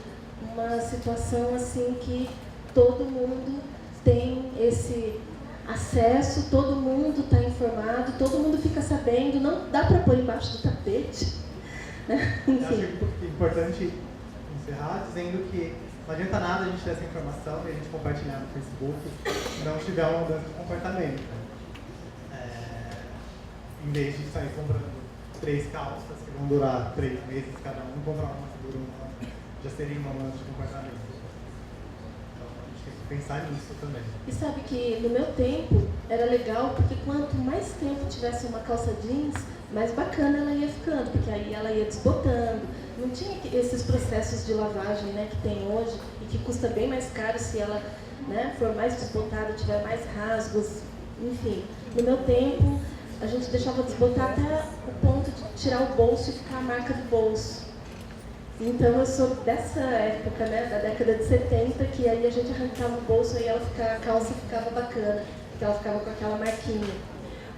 Uma situação assim que todo mundo tem esse acesso, todo mundo está informado, todo mundo fica sabendo, não dá para pôr embaixo do tapete. Né? Eu acho importante encerrar dizendo que não adianta nada a gente ter essa informação e a gente compartilhar no Facebook se não tiver uma mudança de comportamento. Em vez de sair comprando 3 calças que vão durar 3 meses cada um, comprar uma que dura um ano, já seria uma mudança de comportamento. Pensar nisso também. E sabe que no meu tempo era legal porque quanto mais tempo tivesse uma calça jeans, mais bacana ela ia ficando, porque aí ela ia desbotando. Não tinha esses processos de lavagem, né, que tem hoje e que custa bem mais caro se ela, né, for mais desbotada, tiver mais rasgos, enfim. No meu tempo a gente deixava desbotar até o ponto de tirar o bolso e ficar a marca do bolso. Então eu sou dessa época, né, da década de 70, que aí a gente arrancava o bolso e a calça ficava bacana, porque ela ficava com aquela marquinha.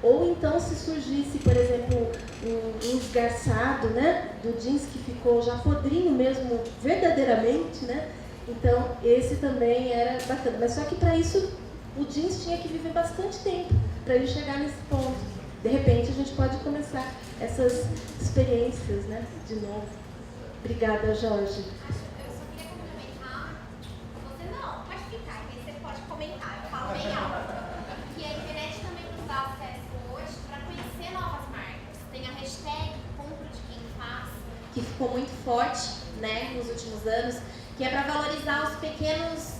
Ou então se surgisse, por exemplo, um esgarçado, né, do jeans que ficou já podrinho mesmo, verdadeiramente, né, então esse também era bacana. Mas só que para isso o jeans tinha que viver bastante tempo para ele chegar nesse ponto. De repente a gente pode começar essas experiências, né, de novo. Obrigada, Jorge. Eu só queria complementar. Você não, pode ficar, que você pode comentar. Eu falo bem alto. Que a internet também nos dá acesso hoje para conhecer novas marcas. Tem a hashtag Compro de Quem Faz, que ficou muito forte, né, nos últimos anos, que é para valorizar os pequenos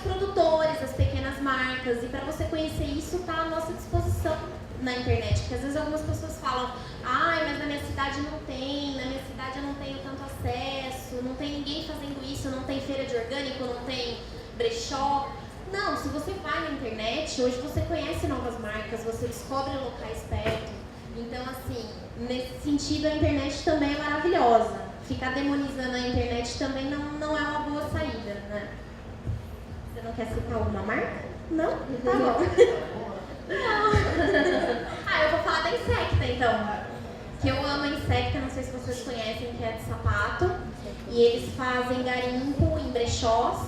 produtores, as pequenas marcas. E para você conhecer isso, está à nossa disposição na internet, porque às vezes algumas pessoas falam, mas na minha cidade não tem, na minha cidade eu não tenho tanto acesso, não tem ninguém fazendo isso, não tem feira de orgânico, não tem brechó. Não, se você vai na internet, hoje você conhece novas marcas, você descobre locais perto. Então, assim, nesse sentido a internet também é maravilhosa. Ficar demonizando a internet também não é uma boa saída, né? Você não quer citar alguma marca? Não? Tá bom. Não. Eu vou falar da Insecta, então. Que eu amo a Insecta, não sei se vocês conhecem, que é de sapato. E eles fazem garimpo em brechós.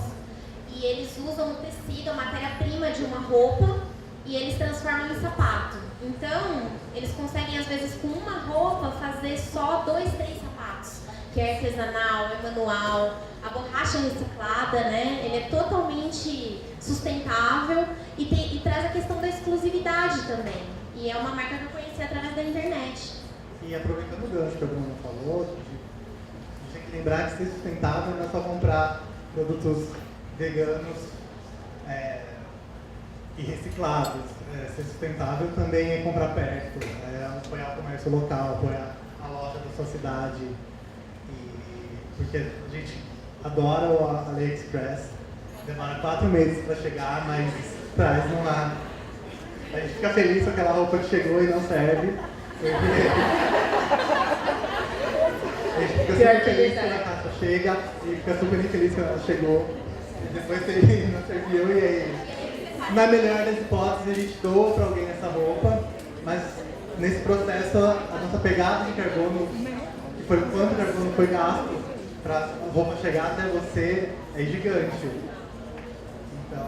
E eles usam o tecido, a matéria-prima de uma roupa, e eles transformam em sapato. Então, eles conseguem, às vezes, com uma roupa, fazer só 2, 3 sapatos. Que é artesanal, é manual. A borracha reciclada, né? Ele é totalmente sustentável e traz a questão da exclusividade também. E é uma marca que eu conheci através da internet. E aproveitando o gancho que a Bruna falou, a gente tem que lembrar que ser sustentável não é só comprar produtos veganos e reciclados. Ser sustentável também é comprar perto, apoiar o comércio local, apoiar a a loja da sua cidade, porque a gente adora o AliExpress, demora 4 meses para chegar, mas traz não há. A gente fica feliz com aquela roupa que chegou e não serve, porque a gente fica super feliz quando a caixa chega e fica super infeliz quando ela chegou e depois ele não serviu e aí. Na melhor das hipóteses, a gente doa para alguém essa roupa, mas nesse processo a nossa pegada de carbono, que foi quanto carbono foi gasto para a roupa chegar até você, é gigante. Então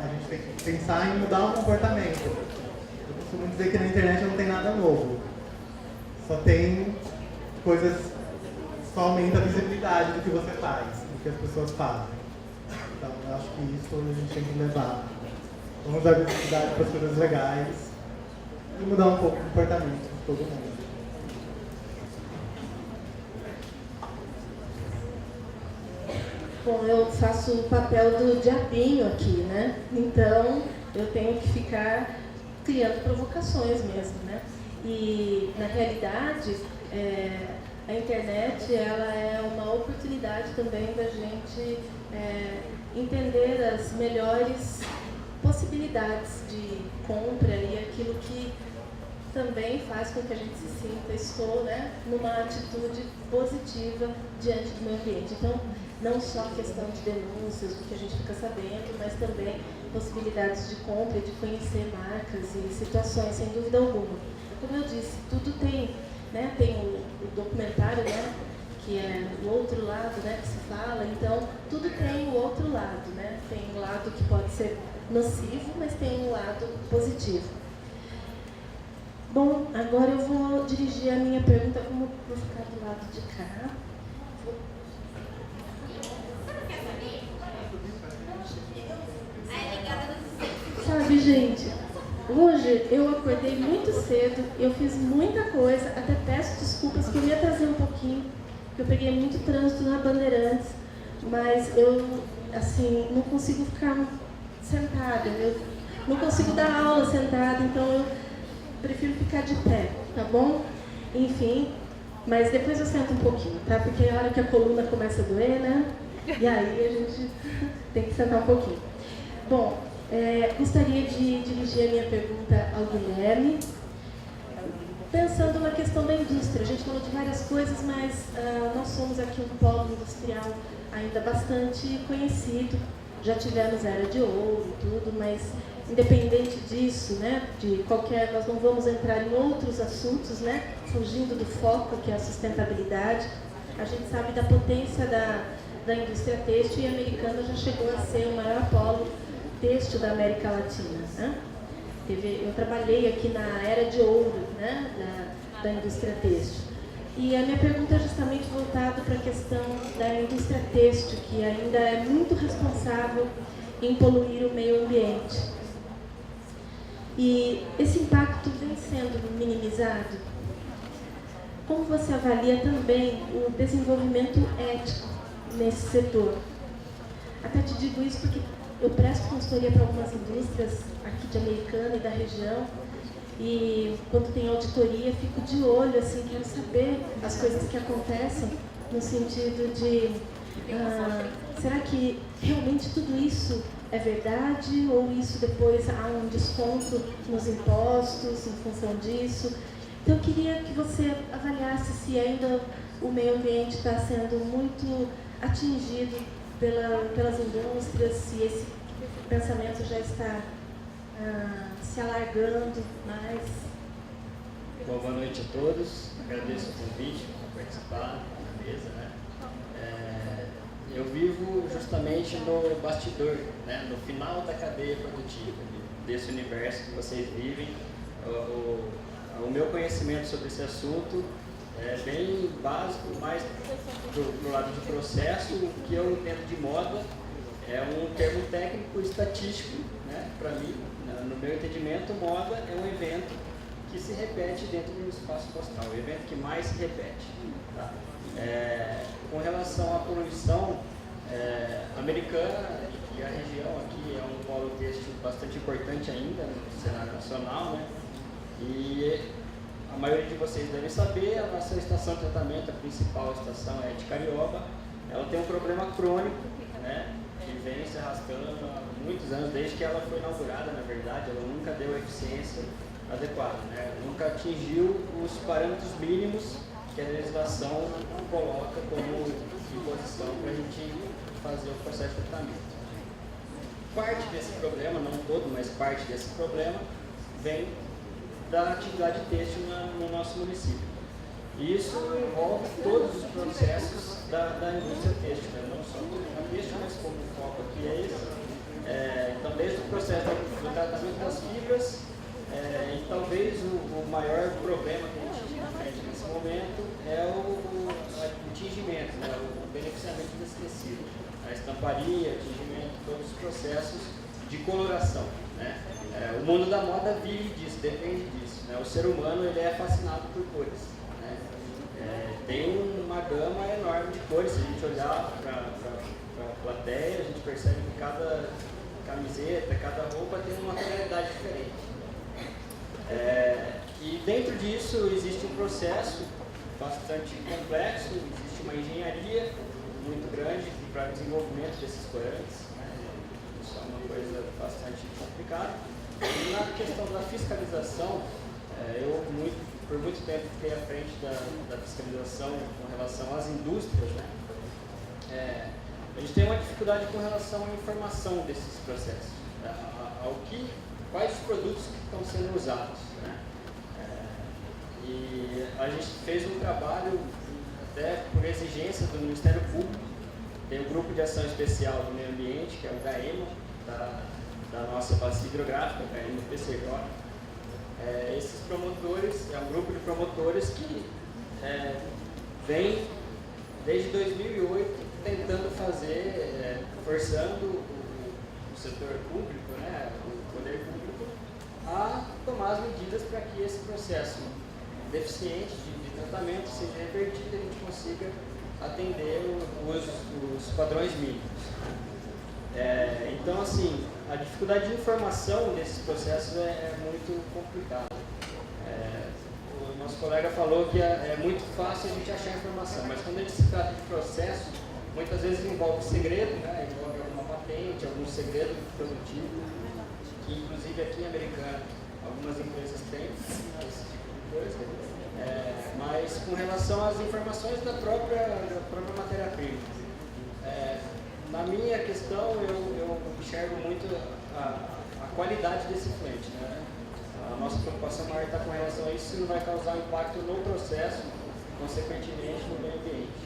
a gente tem que pensar em mudar o comportamento. Eu costumo dizer que na internet não tem nada novo, só tem coisas, só aumenta a visibilidade do que você faz, do que as pessoas fazem. Então eu acho que isso a gente tem que levar. Vamos dar visibilidade para as coisas legais e mudar um pouco o comportamento de todo mundo. Bom, eu faço o papel do diabinho aqui, né? Então, eu tenho que ficar criando provocações mesmo, né? E, na realidade, a internet, ela é uma oportunidade também da gente entender as melhores possibilidades de compra e aquilo que também faz com que a gente se sinta, estou, né, numa atitude positiva diante do meio ambiente. Então, não só questão de denúncias, do que a gente fica sabendo, mas também possibilidades de compra e de conhecer marcas e situações, sem dúvida alguma. Como eu disse, tudo tem, né, tem o documentário, né, que é o outro lado, né, que se fala, então tudo tem o outro lado, né, tem um lado que pode ser nocivo, mas tem um lado positivo. Bom, agora eu vou dirigir a minha pergunta, como vou ficar do lado de cá. Sabe, gente, hoje eu acordei muito cedo, eu fiz muita coisa, até peço desculpas que eu me atrasei um pouquinho, porque eu peguei muito trânsito na Bandeirantes, mas eu, assim, não consigo ficar sentada, eu não consigo dar aula sentada, então eu prefiro ficar de pé, tá bom? Enfim, mas depois eu sento um pouquinho, tá? Porque é a hora que a coluna começa a doer, né? E aí a gente tem que sentar um pouquinho. Bom, gostaria de dirigir a minha pergunta ao Guilherme, pensando na questão da indústria. A gente falou de várias coisas, mas nós somos aqui um polo industrial ainda bastante conhecido. Já tivemos era de ouro e tudo, mas independente disso, né, de qualquer, nós não vamos entrar em outros assuntos, né, fugindo do foco que é a sustentabilidade. A gente sabe da potência da indústria têxtil e a Americana já chegou a ser o maior polo têxtil da América Latina, né? Eu trabalhei aqui na era de ouro, né, da indústria têxtil. E a minha pergunta é justamente voltada para a questão da indústria têxtil, que ainda é muito responsável em poluir o meio ambiente. E esse impacto vem sendo minimizado. Como você avalia também o desenvolvimento ético nesse setor? Até te digo isso porque eu presto consultoria para algumas indústrias aqui de Americana e da região, e quando tem auditoria fico de olho, assim, quero saber as coisas que acontecem, no sentido de será que realmente tudo isso é verdade, ou isso depois há um desconto nos impostos em função disso? Então eu queria que você avaliasse se ainda o meio ambiente está sendo muito atingido pelas indústrias, se esse pensamento já está se alargando mais. Bom, boa noite a todos. Agradeço o convite para participar da mesa, né? Eu vivo justamente no bastidor, né? No final da cadeia produtiva, desse universo que vocês vivem. O meu conhecimento sobre esse assunto é bem básico, mais do lado de processo. O que eu entendo de moda é um termo técnico estatístico, né? Para mim, no meu entendimento, moda é um evento que se repete dentro do espaço postal, o evento que mais se repete. Tá? Com relação à poluição, Americana e a região aqui é um polo têxtil bastante importante ainda no cenário nacional, né? E a maioria de vocês devem saber, a nossa estação de tratamento, a principal estação é de Carioba. Ela tem um problema crônico, né, que vem se arrastando há muitos anos, desde que ela foi inaugurada, na verdade. Ela nunca deu a eficiência adequada, né, nunca atingiu os parâmetros mínimos que a legislação coloca como imposição para a gente fazer o processo de tratamento. Parte desse problema, não todo, mas parte desse problema, vem da atividade têxtil no nosso município. E isso envolve todos os processos da indústria têxtil, né? Não só a têxtil, mas como o foco aqui é esse. Então, desde o processo do tratamento das fibras, e talvez o maior problema que a gente enfrenta nesse momento é o tingimento, né? O beneficiamento desse tecido, a estamparia, o tingimento, todos os processos de coloração, né? O mundo da moda vive disso, depende disso, né? O ser humano ele é fascinado por cores, né? Tem uma gama enorme de cores. Se a gente olhar para a plateia, a gente percebe que cada camiseta, cada roupa tem uma tonalidade diferente. E dentro disso existe um processo bastante complexo, existe uma engenharia muito grande para o desenvolvimento desses corantes, né? Isso é uma coisa bastante complicada. E na questão da fiscalização, eu por muito tempo fiquei à frente da fiscalização com relação às indústrias, né? A gente tem uma dificuldade com relação à informação desses processos, quais os produtos que estão sendo usados, né? E a gente fez um trabalho, até por exigência do Ministério Público. Tem o Grupo de Ação Especial do Meio Ambiente, que é o GAEMA, da nossa bacia hidrográfica, o GAEMA-PCJ. Esses promotores, é um grupo de promotores que vem desde 2008 tentando fazer, forçando o setor público, né, o poder público, a tomar as medidas para que esse processo deficiente de tratamento seja revertido e a gente consiga atender os padrões mínimos. Então, assim, a dificuldade de informação desses processos é muito complicada. O nosso colega falou que é muito fácil a gente achar informação, mas quando a gente se trata de processo, muitas vezes envolve segredo, né? Envolve alguma patente, algum segredo produtivo, que inclusive aqui em Americana algumas empresas têm esse tipo de coisa. Mas com relação às informações da própria matéria-prima, na minha questão eu enxergo muito a qualidade desse flete, né? A nossa preocupação maior está com relação a isso, se não vai causar impacto no processo, consequentemente no meio ambiente.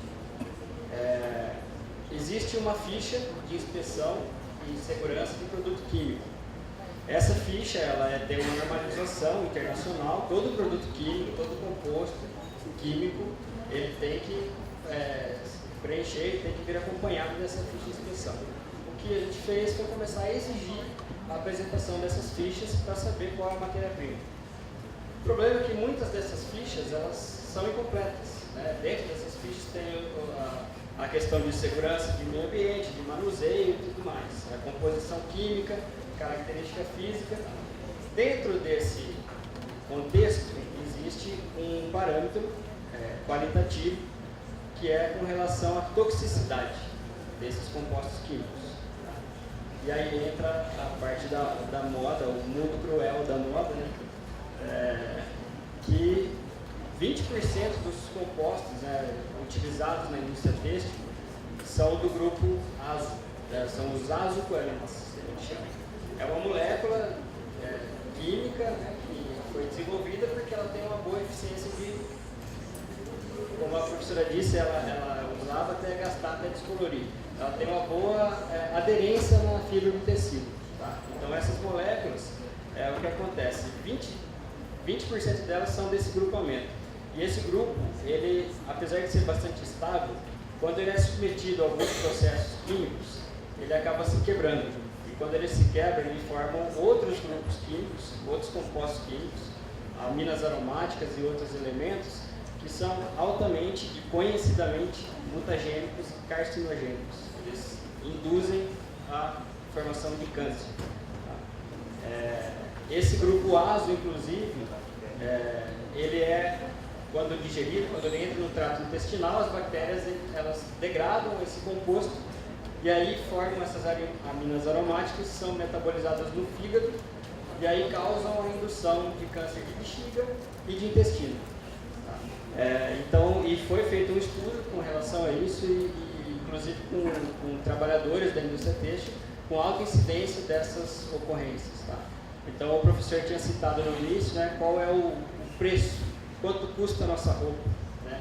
Existe uma ficha de inspeção e segurança de produto químico. Essa ficha tem uma normalização internacional. Todo produto químico, todo composto químico, ele tem que preencher, tem que vir acompanhado dessa ficha de inspeção. O que a gente fez foi começar a exigir a apresentação dessas fichas para saber qual é a matéria-prima. O problema é que muitas dessas fichas elas são incompletas, né? Dentro dessas fichas tem a questão de segurança de meio ambiente, de manuseio e tudo mais, a composição química, característica física. Dentro desse contexto existe um parâmetro qualitativo que é com relação à toxicidade desses compostos químicos. E aí entra a parte da moda, o mundo cruel da moda, né? Que 20% dos compostos, né, utilizados na indústria têxtil são do grupo ASO, são os azocorantes, que a gente chama. É uma molécula química, né, que foi desenvolvida porque ela tem uma boa eficiência de, como a professora disse, ela usava até gastar, até descolorir. Ela tem uma boa aderência na fibra do tecido. Tá? Então essas moléculas, o que acontece? 20% delas são desse grupamento. E esse grupo, ele, apesar de ser bastante estável, quando ele é submetido a alguns processos químicos, ele acaba se quebrando. E quando ele se quebra, ele forma outros grupos químicos, outros compostos químicos, aminas aromáticas e outros elementos que são altamente e conhecidamente mutagênicos e carcinogênicos. Eles induzem a formação de câncer. Esse grupo ASO, inclusive, ele é, quando digerido, quando ele entra no trato intestinal, as bactérias elas degradam esse composto e aí formam essas aminas aromáticas que são metabolizadas no fígado e aí causam a indução de câncer de bexiga e de intestino. Então, e foi feito um estudo com relação a isso, inclusive com trabalhadores da indústria têxtil, com alta incidência dessas ocorrências. Tá? Então, o professor tinha citado no início, né, qual é o preço, quanto custa a nossa roupa. Né?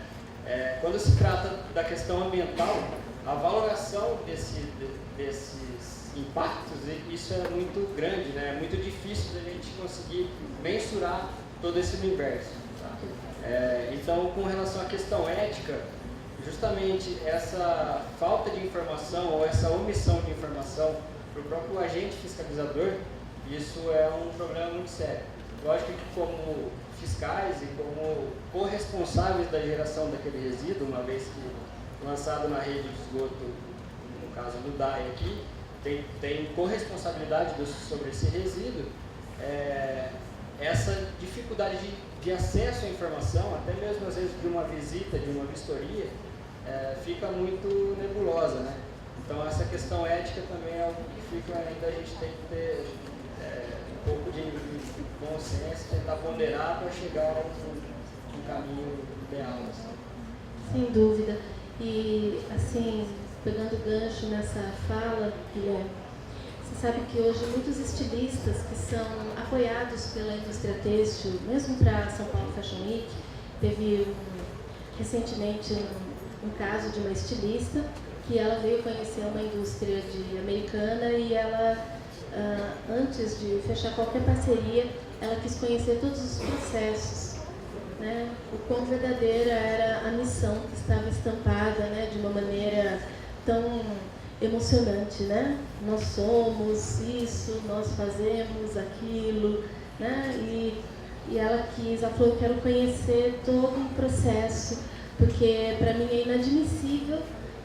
Quando se trata da questão ambiental, a valoração desses impactos, isso é muito grande, né? É muito difícil da gente conseguir mensurar todo esse universo. Tá? Então, com relação à questão ética, justamente essa falta de informação ou essa omissão de informação para o próprio agente fiscalizador, isso é um problema muito sério. Lógico que como fiscais e como corresponsáveis da geração daquele resíduo, uma vez que lançado na rede de esgoto, no caso do DAE aqui, tem corresponsabilidade sobre esse resíduo, essa dificuldade de acesso à informação, até mesmo às vezes de uma visita, de uma vistoria, fica muito nebulosa, né? Então essa questão ética também é algo que fica ainda, a gente tem que ter um pouco de bom senso, tentar ponderar para chegar a um caminho ideal. Assim. Sem dúvida. E assim, pegando gancho nessa fala, Guilherme, você sabe que hoje muitos estilistas que são apoiados pela indústria têxtil, mesmo para São Paulo Fashion Week, teve recentemente um caso de uma estilista que ela veio conhecer uma indústria americana e ela, antes de fechar qualquer parceria, ela quis conhecer todos os processos, né? O quão verdadeira era a missão que estava estampada, né? De uma maneira tão emocionante, né? Nós somos isso, nós fazemos aquilo, né? E ela falou, eu quero conhecer todo o processo, porque para mim é inadmissível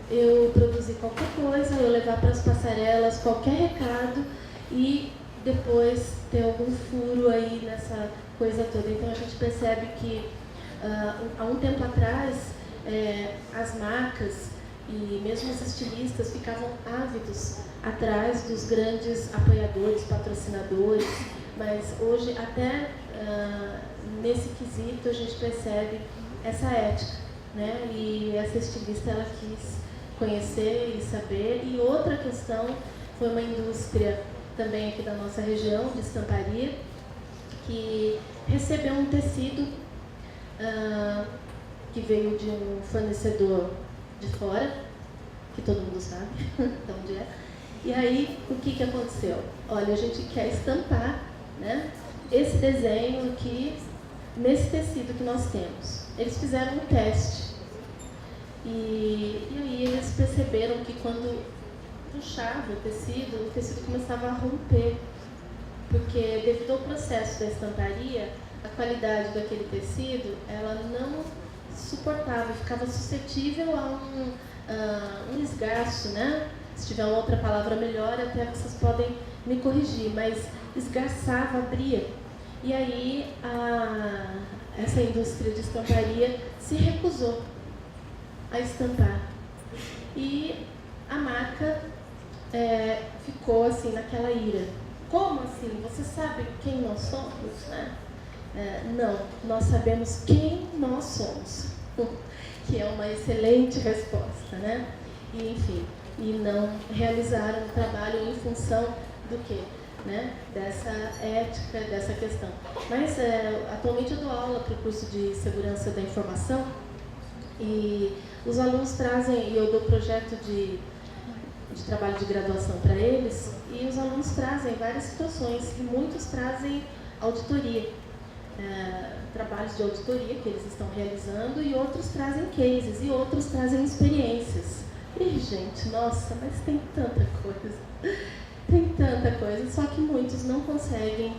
eu produzir qualquer coisa, eu levar para as passarelas qualquer recado e depois ter algum furo aí nessa coisa toda. Então a gente percebe que há um tempo atrás as marcas e mesmo os estilistas ficavam ávidos atrás dos grandes apoiadores, patrocinadores, mas hoje até nesse quesito a gente percebe essa ética, né? E essa estilista ela quis conhecer e saber. E outra questão foi uma indústria também aqui da nossa região, de estamparia, que recebeu um tecido que veio de um fornecedor de fora, que todo mundo sabe de onde é. E aí, o que aconteceu? Olha, a gente quer estampar, né, esse desenho aqui nesse tecido que nós temos. Eles fizeram um teste. E aí eles perceberam que quando puxava o tecido começava a romper, porque devido ao processo da estamparia, a qualidade daquele tecido, ela não suportava, ficava suscetível a um esgarço, né? Se tiver uma outra palavra melhor, até vocês podem me corrigir, mas esgarçava, abria. E aí essa indústria de estamparia se recusou a estampar. E a marca ficou assim, naquela ira. Como assim? Você sabe quem nós somos, né? Não, nós sabemos quem nós somos, que é uma excelente resposta, né? E, enfim, e não realizaram o trabalho em função do quê? Né? Dessa ética, dessa questão. Mas atualmente eu dou aula para o curso de Segurança da Informação e os alunos trazem, e eu dou projeto de trabalho de graduação para eles, e os alunos trazem várias situações, e muitos trazem auditoria, trabalhos de auditoria que eles estão realizando, e outros trazem cases, e outros trazem experiências. E, gente, nossa, mas tem tanta coisa, só que muitos não conseguem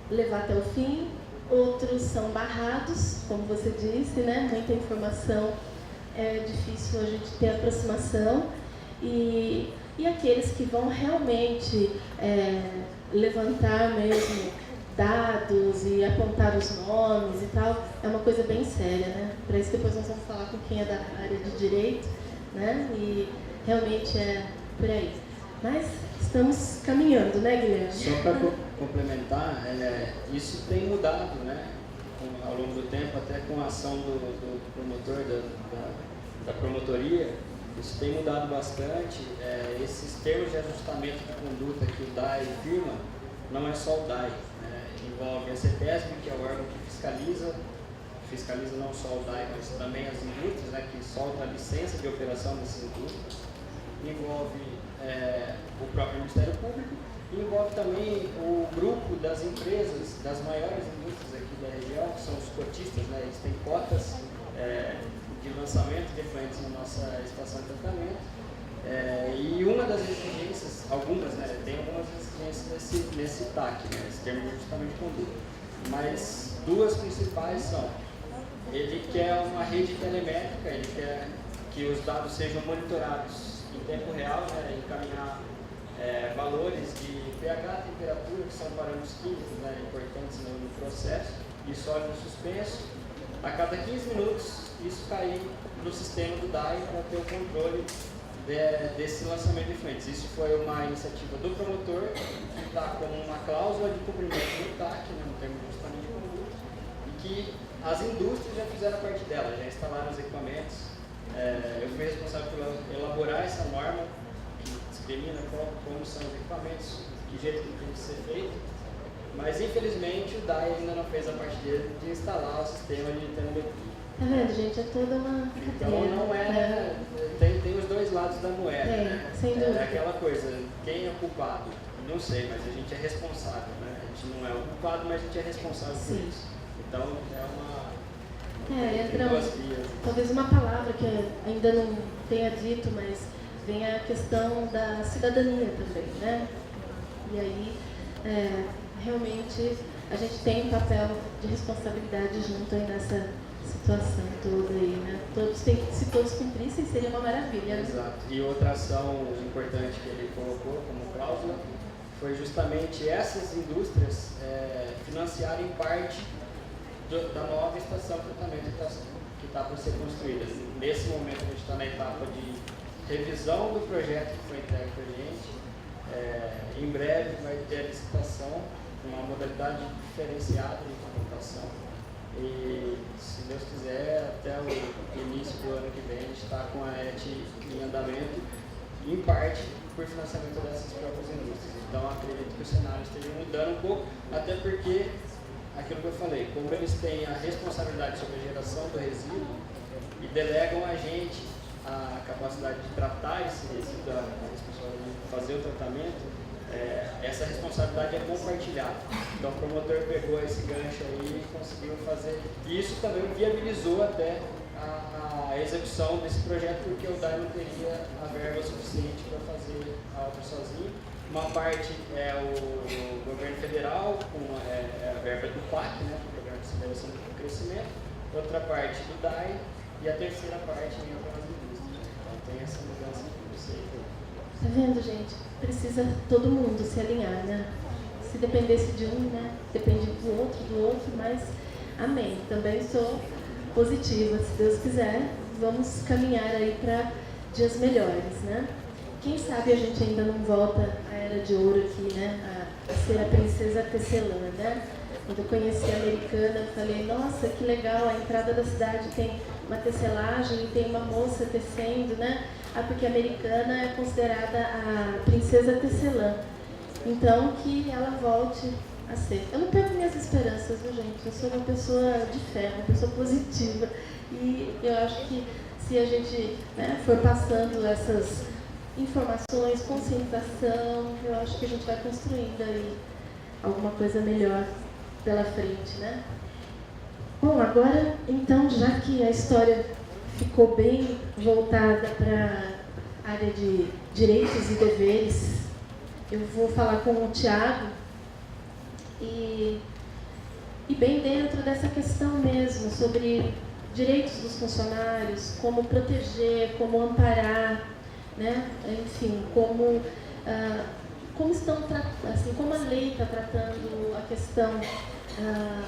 levar até o fim, outros são barrados, como você disse, né? Muita informação, é difícil a gente ter aproximação, e aqueles que vão realmente levantar mesmo dados e apontar os nomes e tal, é uma coisa bem séria, né? Para isso depois nós vamos falar com quem é da área de direito, né? E realmente é por aí. Mas estamos caminhando, né, Guilherme? Só para complementar, isso tem mudado, né? Ao longo do tempo, até com a ação do promotor, da promotoria, isso tem mudado bastante. Esses termos de ajustamento de conduta que o DAI firma, não é só o DAI, né? Envolve a CETESB, que é o órgão que fiscaliza não só o DAI, mas também as indústrias, né, que solta a licença de operação dessas indústrias. Envolve o próprio Ministério Público e envolve também o grupo das empresas, das maiores indústrias aqui da região, que são os cotistas, né? Eles têm cotas de lançamento de efluentes na nossa estação de tratamento. E uma das exigências, tem algumas exigências nesse TAC, né? Esse termo de ajustamento de conduta. Mas duas principais são: ele quer uma rede telemétrica, ele quer que os dados sejam monitorados em tempo real, né? Encaminhar valores de pH, temperatura, que são parâmetros químicos, né, importantes no processo, e sólido suspenso. A cada 15 minutos, isso cair no sistema do DAI para ter o controle desse lançamento de efluentes. Isso foi uma iniciativa do promotor, que está como uma cláusula de cumprimento do TAC, né, no termo de ajustamento de conduta, e que as indústrias já fizeram parte dela, já instalaram os equipamentos. Eu fui responsável por elaborar essa norma, que discrimina como são os equipamentos, que jeito que tem que ser feito, mas infelizmente o DAI ainda não fez a parte dele de instalar o sistema de telemetria. Tá vendo, gente? É toda uma Então não tem os dois lados da moeda, né? Sem dúvida. É aquela coisa, quem é o culpado? Não sei, mas a gente é responsável, né? A gente não é o culpado, mas a gente é responsável por isso. Então entra talvez uma palavra que eu ainda não tenha dito, mas vem a questão da cidadania também, né? E aí, realmente, a gente tem um papel de responsabilidade junto aí nessa situação toda aí, né? Se todos cumprissem, seria uma maravilha, né? Exato. E outra ação importante que ele colocou como cláusula foi justamente essas indústrias financiarem parte da nova estação de tratamento que está por ser construída. Nesse momento, a gente está na etapa de revisão do projeto que foi entregue para a gente. Em breve vai ter a licitação, uma modalidade diferenciada de contratação. E, se Deus quiser, até o início do ano que vem, a gente está com a ET em andamento, em parte por financiamento dessas próprias indústrias. Então, acredito que o cenário esteja mudando um pouco, até porque, aquilo que eu falei, como eles têm a responsabilidade sobre a geração do resíduo e delegam a gente a capacidade de tratar esse resíduo, a responsabilidade de fazer o tratamento, essa responsabilidade é compartilhada. Então o promotor pegou esse gancho aí e conseguiu fazer. E isso também viabilizou até a execução desse projeto, porque o DAI não teria a verba suficiente para fazer a obra sozinho. Uma parte é o governo federal, com a verba do PAC, né, o Programa de Aceleração do Crescimento, outra parte do DAI e a terceira parte em algumas indústrias. Então tem essa mudança de conceito. Tá vendo, gente? Precisa todo mundo se alinhar, né? Se dependesse de um, né? Depende do outro, mas amém. Também sou positiva, se Deus quiser, vamos caminhar aí para dias melhores, né? Quem sabe a gente ainda não volta à Era de Ouro aqui, né? A ser a princesa tecelã, né? Quando eu conheci a Americana, eu falei, nossa, que legal, a entrada da cidade tem uma tecelagem e tem uma moça tecendo, né? Porque a Americana é considerada a princesa tecelã. Então, que ela volte a ser. Eu não perco minhas esperanças, viu, gente? Eu sou uma pessoa de fé, uma pessoa positiva. E eu acho que se a gente, né, for passando essas informações, conscientização, eu acho que a gente vai construindo aí alguma coisa melhor pela frente, né? Bom, agora, então, já que a história ficou bem voltada para a área de direitos e deveres, eu vou falar com o Thiago e bem dentro dessa questão mesmo, sobre direitos dos funcionários, como proteger, como amparar, né? Enfim, como como assim, como a lei está tratando a questão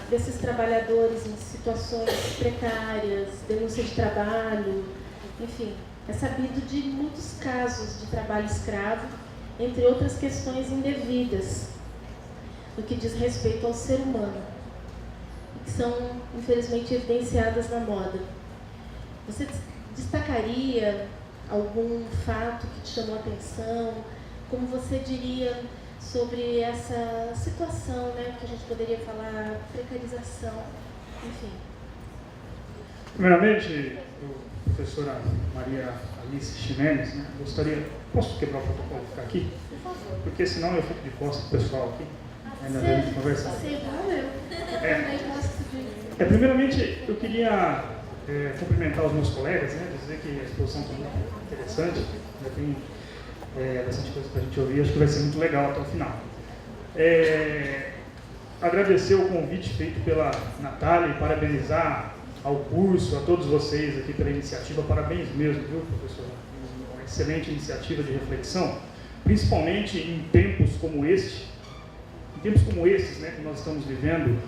desses trabalhadores em situações precárias, denúncia de trabalho, enfim, é sabido de muitos casos de trabalho escravo, entre outras questões indevidas, no que diz respeito ao ser humano, que são, infelizmente, evidenciadas na moda. Você destacaria algum fato que te chamou a atenção? Como você diria sobre essa situação, né, que a gente poderia falar, precarização, enfim? Primeiramente, professora Maria Alice Ximenes, né, gostaria... Posso quebrar o protocolo e ficar aqui? Por favor. Porque senão eu fico de costas pro pessoal aqui. Ainda bem a gente conversar. Você igual eu. Também gosto de... Primeiramente, eu queria cumprimentar os meus colegas, né, dizer que a exposição foi muito interessante, já tem bastante coisa para a gente ouvir, acho que vai ser muito legal até o final. Agradecer o convite feito pela Natália e parabenizar ao curso, a todos vocês aqui pela iniciativa, parabéns mesmo, viu, professor? Uma excelente iniciativa de reflexão, principalmente em tempos como este, né, que nós estamos vivendo,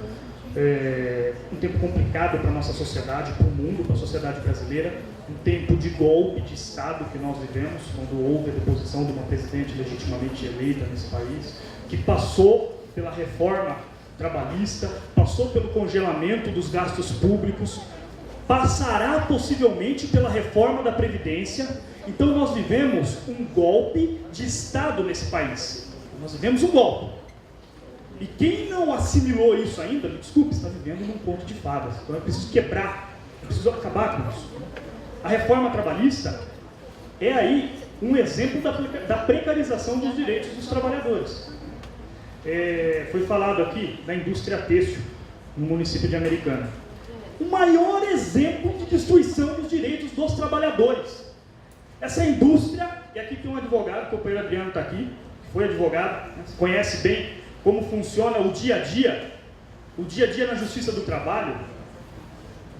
um tempo complicado para a nossa sociedade, para o mundo, para a sociedade brasileira, um tempo de golpe de Estado que nós vivemos, quando houve a deposição de uma presidente legitimamente eleita nesse país, que passou pela reforma trabalhista, passou pelo congelamento dos gastos públicos, passará possivelmente pela reforma da Previdência. Então nós vivemos um golpe de Estado nesse país. Nós vivemos um golpe. E quem não assimilou isso ainda, me desculpe, está vivendo num conto de fadas. Então é preciso quebrar, é preciso acabar com isso. A reforma trabalhista é aí um exemplo da precarização dos direitos dos trabalhadores. Foi falado aqui da indústria têxtil no município de Americana. O maior exemplo de destruição dos direitos dos trabalhadores. Essa indústria, e aqui tem um advogado, o companheiro Adriano está aqui, foi advogado, né, conhece bem como funciona o dia a dia na Justiça do Trabalho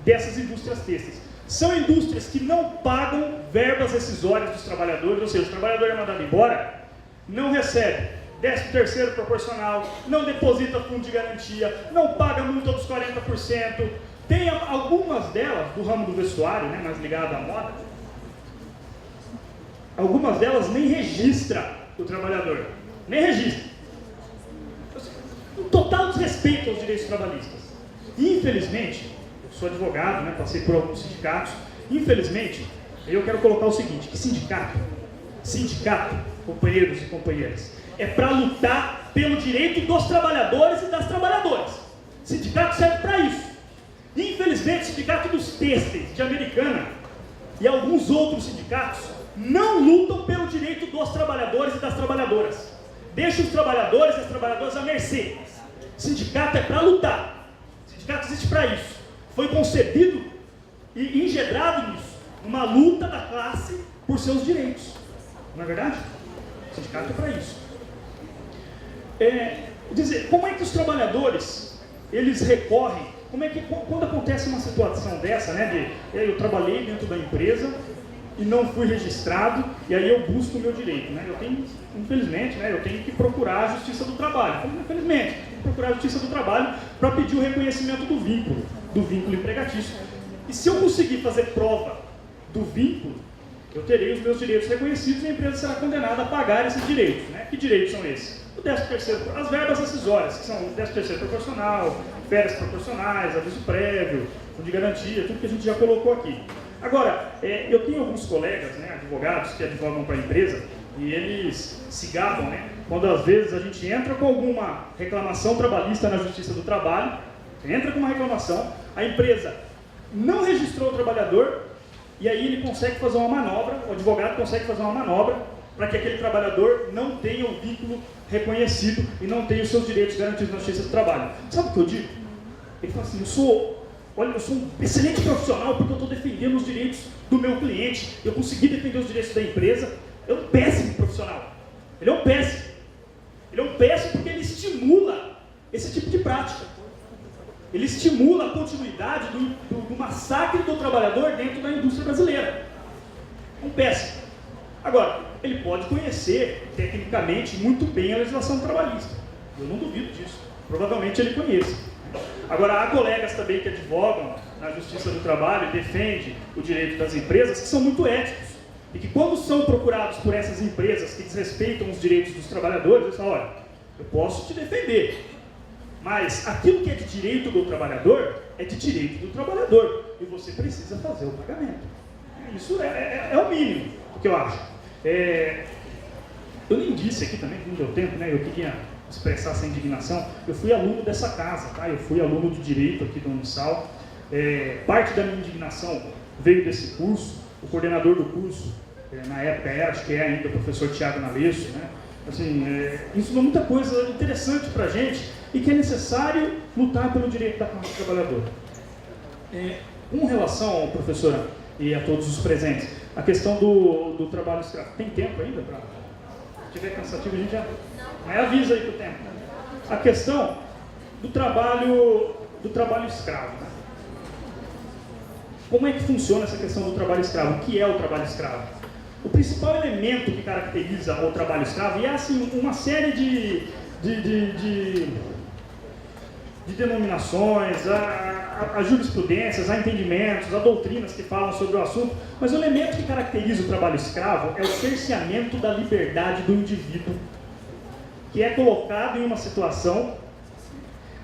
dessas indústrias têxteis. São indústrias que não pagam verbas rescisórias dos trabalhadores, ou seja, o trabalhador é mandado embora, não recebe 13º proporcional, não deposita fundo de garantia, não paga multa dos 40%, tem algumas delas, do ramo do vestuário, né, mais ligado à moda, algumas delas nem registra o trabalhador, nem registra. Um total desrespeito aos direitos trabalhistas. Infelizmente, eu sou advogado, né, passei por alguns sindicatos, infelizmente, eu quero colocar o seguinte, que sindicato, companheiros e companheiras, é para lutar pelo direito dos trabalhadores e das trabalhadoras. Sindicato serve para isso. Infelizmente, o sindicato dos têxteis de Americana e alguns outros sindicatos não lutam pelo direito dos trabalhadores e das trabalhadoras. Deixa os trabalhadores e as trabalhadoras à mercê. Sindicato é para lutar. Sindicato existe para isso. Foi concebido e engendrado nisso. Uma luta da classe por seus direitos. Não é verdade? Sindicato é para isso. Dizer, como é que os trabalhadores, eles recorrem, como é que, quando acontece uma situação dessa, né, eu trabalhei dentro da empresa e não fui registrado, e aí eu busco o meu direito, né? Eu tenho, infelizmente, né, eu tenho que procurar a Justiça do Trabalho. Infelizmente, tenho que procurar a Justiça do Trabalho para pedir o reconhecimento do vínculo empregatício. E se eu conseguir fazer prova do vínculo, eu terei os meus direitos reconhecidos e a empresa será condenada a pagar esses direitos, né? Que direitos são esses? O 13º, as verbas rescisórias, que são o 13º proporcional, férias proporcionais, aviso prévio, fundo de garantia, tudo que a gente já colocou aqui. Agora, eu tenho alguns colegas, né, advogados, que advogam para a empresa, e eles se gabam, né, quando às vezes a gente entra com alguma reclamação trabalhista na Justiça do Trabalho, entra com uma reclamação, a empresa não registrou o trabalhador, e aí ele consegue fazer uma manobra, o advogado consegue fazer uma manobra para que aquele trabalhador não tenha o vínculo reconhecido e não tenha os seus direitos garantidos na Justiça do Trabalho. Sabe o que eu digo? Ele fala assim, eu sou um excelente profissional porque eu estou defendendo os direitos do meu cliente, eu consegui defender os direitos da empresa. É um péssimo profissional. Ele é um péssimo. Ele é um péssimo porque ele estimula esse tipo de prática. Ele estimula a continuidade do massacre do trabalhador dentro da indústria brasileira. Um péssimo. Agora, ele pode conhecer tecnicamente muito bem a legislação trabalhista. Eu não duvido disso. Provavelmente ele conhece. Agora, há colegas também que advogam na Justiça do Trabalho e defendem o direito das empresas que são muito éticos. E que quando são procurados por essas empresas que desrespeitam os direitos dos trabalhadores, eles falam, olha, eu posso te defender, mas aquilo que é de direito do trabalhador é de direito do trabalhador e você precisa fazer o pagamento. Isso é o mínimo que eu acho. Eu nem disse aqui também, não deu tempo, né? Eu queria expressar essa indignação. Eu fui aluno dessa casa, tá? Eu fui aluno de Direito aqui do Unisal. Parte da minha indignação veio desse curso. O coordenador do curso, na época acho que é ainda o professor Tiago Nalesso, né? Assim, ensinou muita coisa interessante para a gente e que é necessário lutar pelo direito da classe trabalhadora. Com relação, professora, e a todos os presentes, a questão do trabalho escravo. Tem tempo ainda para... Se tiver cansativo, a gente já... Mas avisa aí com o tempo. A questão do trabalho escravo. Né? Como é que funciona essa questão do trabalho escravo? O que é o trabalho escravo? O principal elemento que caracteriza o trabalho escravo, e é assim, uma série de denominações, há jurisprudências, há entendimentos, há doutrinas que falam sobre o assunto, mas o elemento que caracteriza o trabalho escravo é o cerceamento da liberdade do indivíduo, que é colocado em uma situação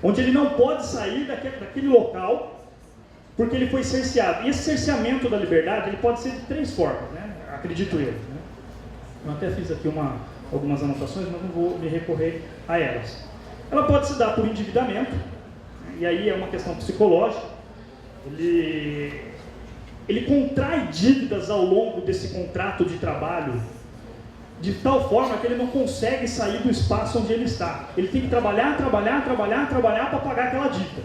onde ele não pode sair daquele local porque ele foi cerceado. E esse cerceamento da liberdade ele pode ser de 3 formas, né? Acredito eu. Né? Eu até fiz aqui algumas anotações, mas não vou me recorrer a elas. Ela pode se dar por endividamento, e aí é uma questão psicológica. Ele contrai dívidas ao longo desse contrato de trabalho, de tal forma que ele não consegue sair do espaço onde ele está. Ele tem que trabalhar para pagar aquela dívida.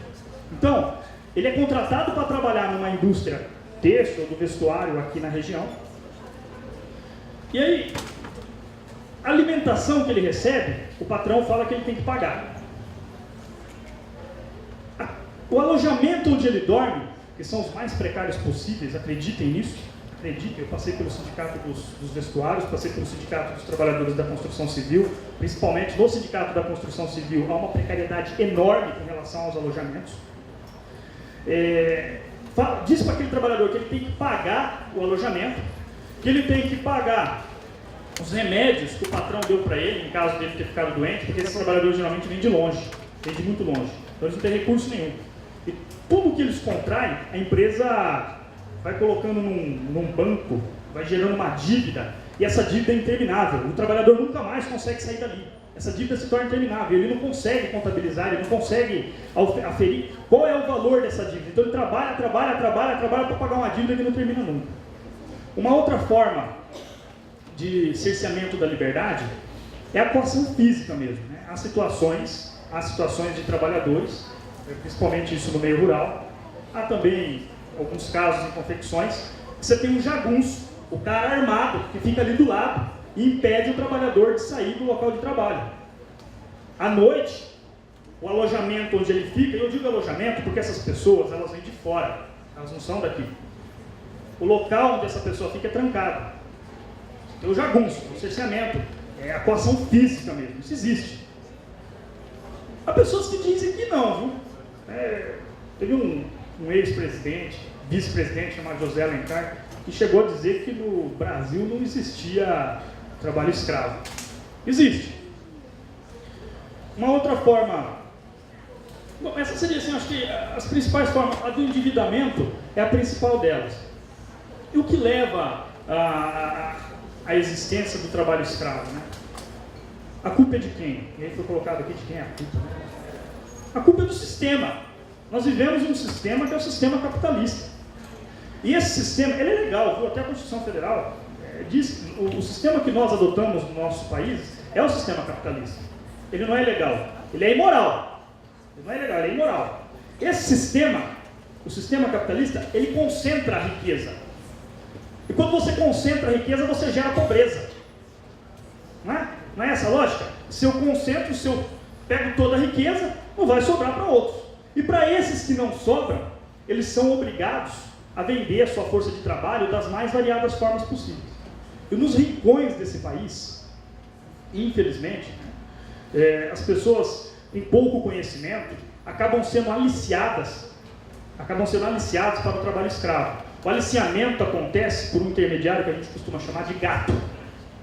Então, ele é contratado para trabalhar numa indústria têxtil ou do vestuário aqui na região. E aí, a alimentação que ele recebe, o patrão fala que ele tem que pagar. O alojamento onde ele dorme, que são os mais precários possíveis, acreditem nisso, acreditem, eu passei pelo sindicato dos vestuários, passei pelo sindicato dos trabalhadores da construção civil, principalmente no sindicato da construção civil, há uma precariedade enorme com relação aos alojamentos. Diz para aquele trabalhador que ele tem que pagar o alojamento, que ele tem que pagar os remédios que o patrão deu para ele, em caso dele ter ficado doente, porque esses trabalhadores geralmente vêm de longe, vêm de muito longe, então eles não têm recurso nenhum. E tudo que eles contraem, a empresa vai colocando num banco, vai gerando uma dívida, e essa dívida é interminável. O trabalhador nunca mais consegue sair dali. Essa dívida se torna interminável, ele não consegue contabilizar, ele não consegue aferir qual é o valor dessa dívida. Então ele trabalha para pagar uma dívida que não termina nunca. Uma outra forma de cerceamento da liberdade é a coação física mesmo. Né? Há situações de trabalhadores, principalmente isso no meio rural. Há também alguns casos em confecções, que você tem um jagunço, o cara armado, que fica ali do lado e impede o trabalhador de sair do local de trabalho. À noite, o alojamento onde ele fica, eu digo alojamento porque essas pessoas, elas vêm de fora, elas não são daqui. O local onde essa pessoa fica é trancado. Tem o jagunço, o cerceamento, é a coação física mesmo, isso existe. Há pessoas que dizem que não, viu? Teve um ex-presidente, vice-presidente chamado José Alencar, que chegou a dizer que no Brasil não existia trabalho escravo. Existe. Uma outra forma... Bom, essa seria assim, acho que as principais formas. A do endividamento é a principal delas. E o que leva à existência do trabalho escravo? Né? A culpa é de quem? E aí foi colocado aqui de quem é a culpa. Né? A culpa é do sistema. Nós vivemos em um sistema que é o sistema capitalista. E esse sistema, ele é legal, viu? Até a Constituição Federal diz que o sistema que nós adotamos no nosso país é o sistema capitalista. Ele não é legal, ele é imoral. Ele não é legal, ele é imoral. Esse sistema, o sistema capitalista, ele concentra a riqueza. E quando você concentra a riqueza, você gera pobreza. Não é essa a lógica? Se eu concentro, se eu pego toda a riqueza, não vai sobrar para outros. E para esses que não sobram, eles são obrigados a vender a sua força de trabalho das mais variadas formas possíveis. E nos rincões desse país, infelizmente, as pessoas em pouco conhecimento acabam sendo aliciadas para o trabalho escravo. O aliciamento acontece por um intermediário que a gente costuma chamar de gato.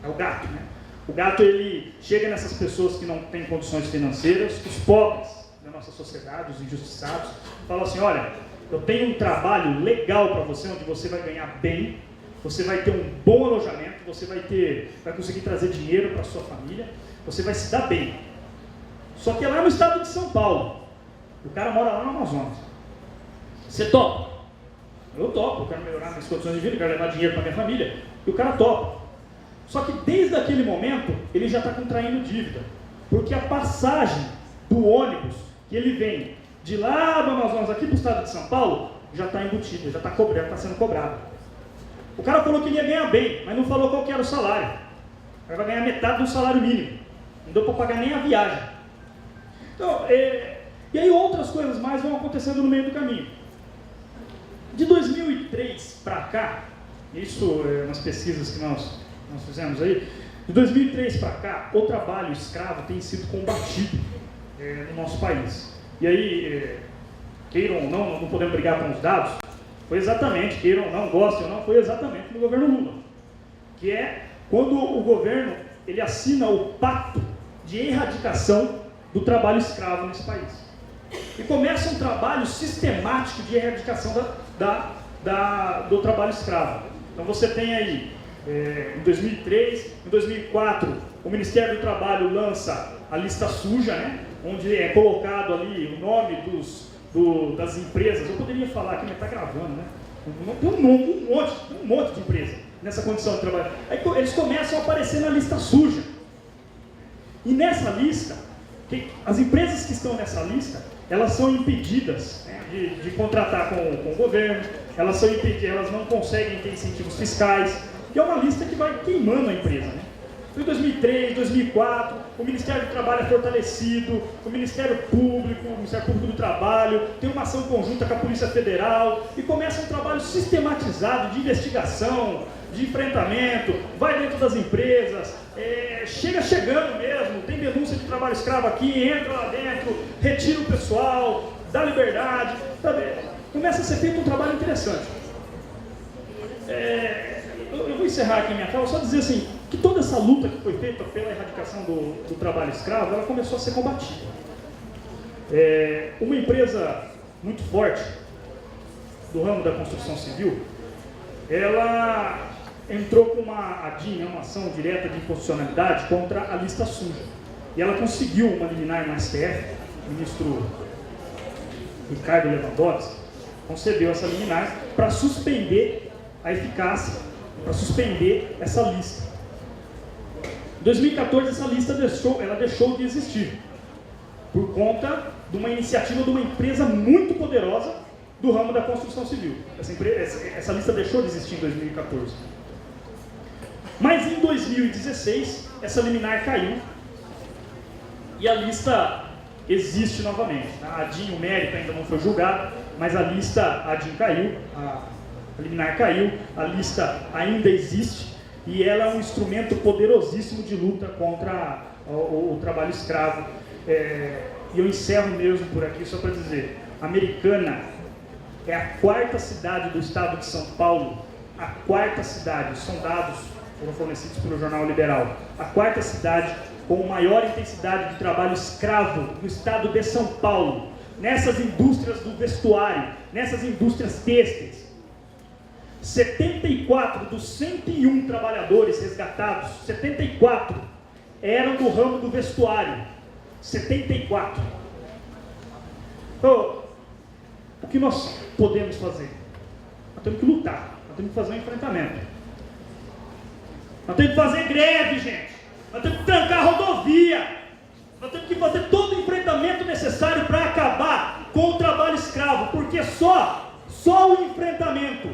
É o gato, né? O gato, ele chega nessas pessoas que não têm condições financeiras, os pobres da nossa sociedade, os injustiçados, falam assim: olha, eu tenho um trabalho legal para você, onde você vai ganhar bem, você vai ter um bom alojamento, você vai conseguir trazer dinheiro para sua família, você vai se dar bem. Só que é lá no estado de São Paulo. O cara mora lá no Amazonas. Você topa? Eu topo, eu quero melhorar minhas condições de vida, eu quero levar dinheiro para minha família. E o cara topa. Só que desde aquele momento, ele já está contraindo dívida. Porque a passagem do ônibus, que ele vem de lá do Amazonas aqui para o estado de São Paulo, já está embutida, já está sendo cobrado. O cara falou que ele ia ganhar bem, mas não falou qual que era o salário. Ele vai ganhar metade do salário mínimo. Não deu para pagar nem a viagem. Então, e aí outras coisas mais vão acontecendo no meio do caminho. De 2003 para cá, isso é umas pesquisas que nós fizemos aí, de 2003 para cá, o trabalho escravo tem sido combatido no nosso país. E aí, queiram ou não podemos brigar com os dados, foi exatamente, queiram ou não, gostem ou não, foi exatamente no governo Lula. Que é quando o governo ele assina o pacto de erradicação do trabalho escravo nesse país. E começa um trabalho sistemático de erradicação do trabalho escravo. Então você tem aí, em 2003, em 2004, o Ministério do Trabalho lança a lista suja, né, onde é colocado ali o nome das empresas. Eu poderia falar aqui, mas está gravando, né? Tem um monte de empresa nessa condição de trabalho. Aí eles começam a aparecer na lista suja. E nessa lista, as empresas que estão nessa lista, elas são impedidas, né, de contratar com o governo, elas são impedidas, elas não conseguem ter incentivos fiscais, e é uma lista que vai queimando a empresa, né? Em 2003, 2004, o Ministério do Trabalho é fortalecido, o Ministério Público do Trabalho, tem uma ação conjunta com a Polícia Federal, e começa um trabalho sistematizado de investigação, de enfrentamento, vai dentro das empresas, chegando mesmo, tem denúncia de trabalho escravo aqui, entra lá dentro, retira o pessoal, dá liberdade, sabe? Começa a ser feito um trabalho interessante. Eu vou encerrar aqui a minha fala, só dizer assim, que toda essa luta que foi feita pela erradicação do trabalho escravo, ela começou a ser combatida. Uma empresa muito forte do ramo da construção civil, ela entrou com uma ADIM, uma ação direta de inconstitucionalidade contra a lista suja. E ela conseguiu uma liminar no STF, o ministro Ricardo Lewandowski concedeu essa liminar para suspender a eficácia, para suspender essa lista. Em 2014, essa lista deixou de existir, por conta de uma iniciativa de uma empresa muito poderosa do ramo da construção civil. Essa lista deixou de existir em 2014. Mas em 2016, essa liminar caiu e a lista existe novamente. A ADIM, o mérito ainda não foi julgado, mas a ADIM caiu, a liminar caiu, a lista ainda existe e ela é um instrumento poderosíssimo de luta contra o trabalho escravo. E eu encerro mesmo por aqui só para dizer, Americana é a quarta cidade do estado de São Paulo, a quarta cidade, são dados foram fornecidos pelo Jornal Liberal, a quarta cidade com maior intensidade de trabalho escravo no estado de São Paulo, nessas indústrias do vestuário, nessas indústrias têxteis. 74 dos 101 trabalhadores resgatados, 74 eram do ramo do vestuário, 74. Então, o que nós podemos fazer? Nós temos que lutar, nós temos que fazer um enfrentamento. Nós temos que fazer greve, gente. Nós temos que trancar a rodovia. Nós temos que fazer todo o enfrentamento necessário para acabar com o trabalho escravo, porque só o enfrentamento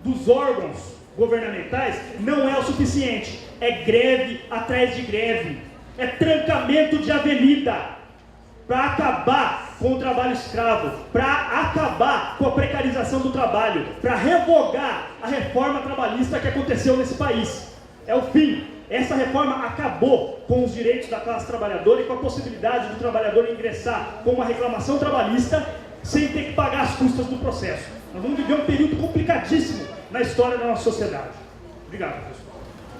dos órgãos governamentais não é o suficiente. É greve atrás de greve. É trancamento de avenida para acabar com o trabalho escravo, para acabar com a precarização do trabalho, para revogar a reforma trabalhista que aconteceu nesse país. É o fim. Essa reforma acabou com os direitos da classe trabalhadora e com a possibilidade do trabalhador ingressar com uma reclamação trabalhista sem ter que pagar as custas do processo. Nós vamos viver um período complicadíssimo na história da nossa sociedade. Obrigado, professor.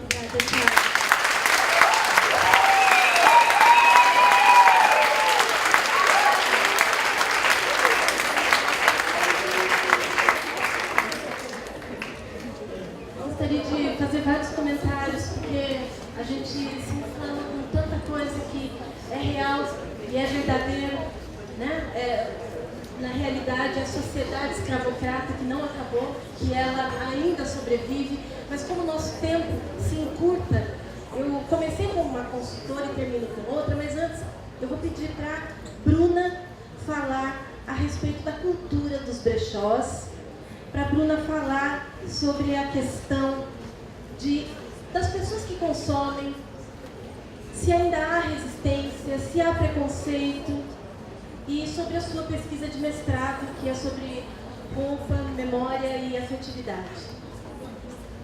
Obrigada, gostaria de fazer vários comentários, porque a gente se inflama com tanta coisa que é real e é verdadeiro, né? Na realidade, a sociedade escravocrata que não acabou, que ela ainda sobrevive, mas como o nosso tempo se encurta, eu comecei como uma consultora e termino com outra, mas antes eu vou pedir para Bruna falar a respeito da cultura dos brechós, para a Bruna falar sobre a questão das pessoas que consomem, se ainda há resistência, se há preconceito, e sobre a sua pesquisa de mestrado, que é sobre roupa, memória e afetividade.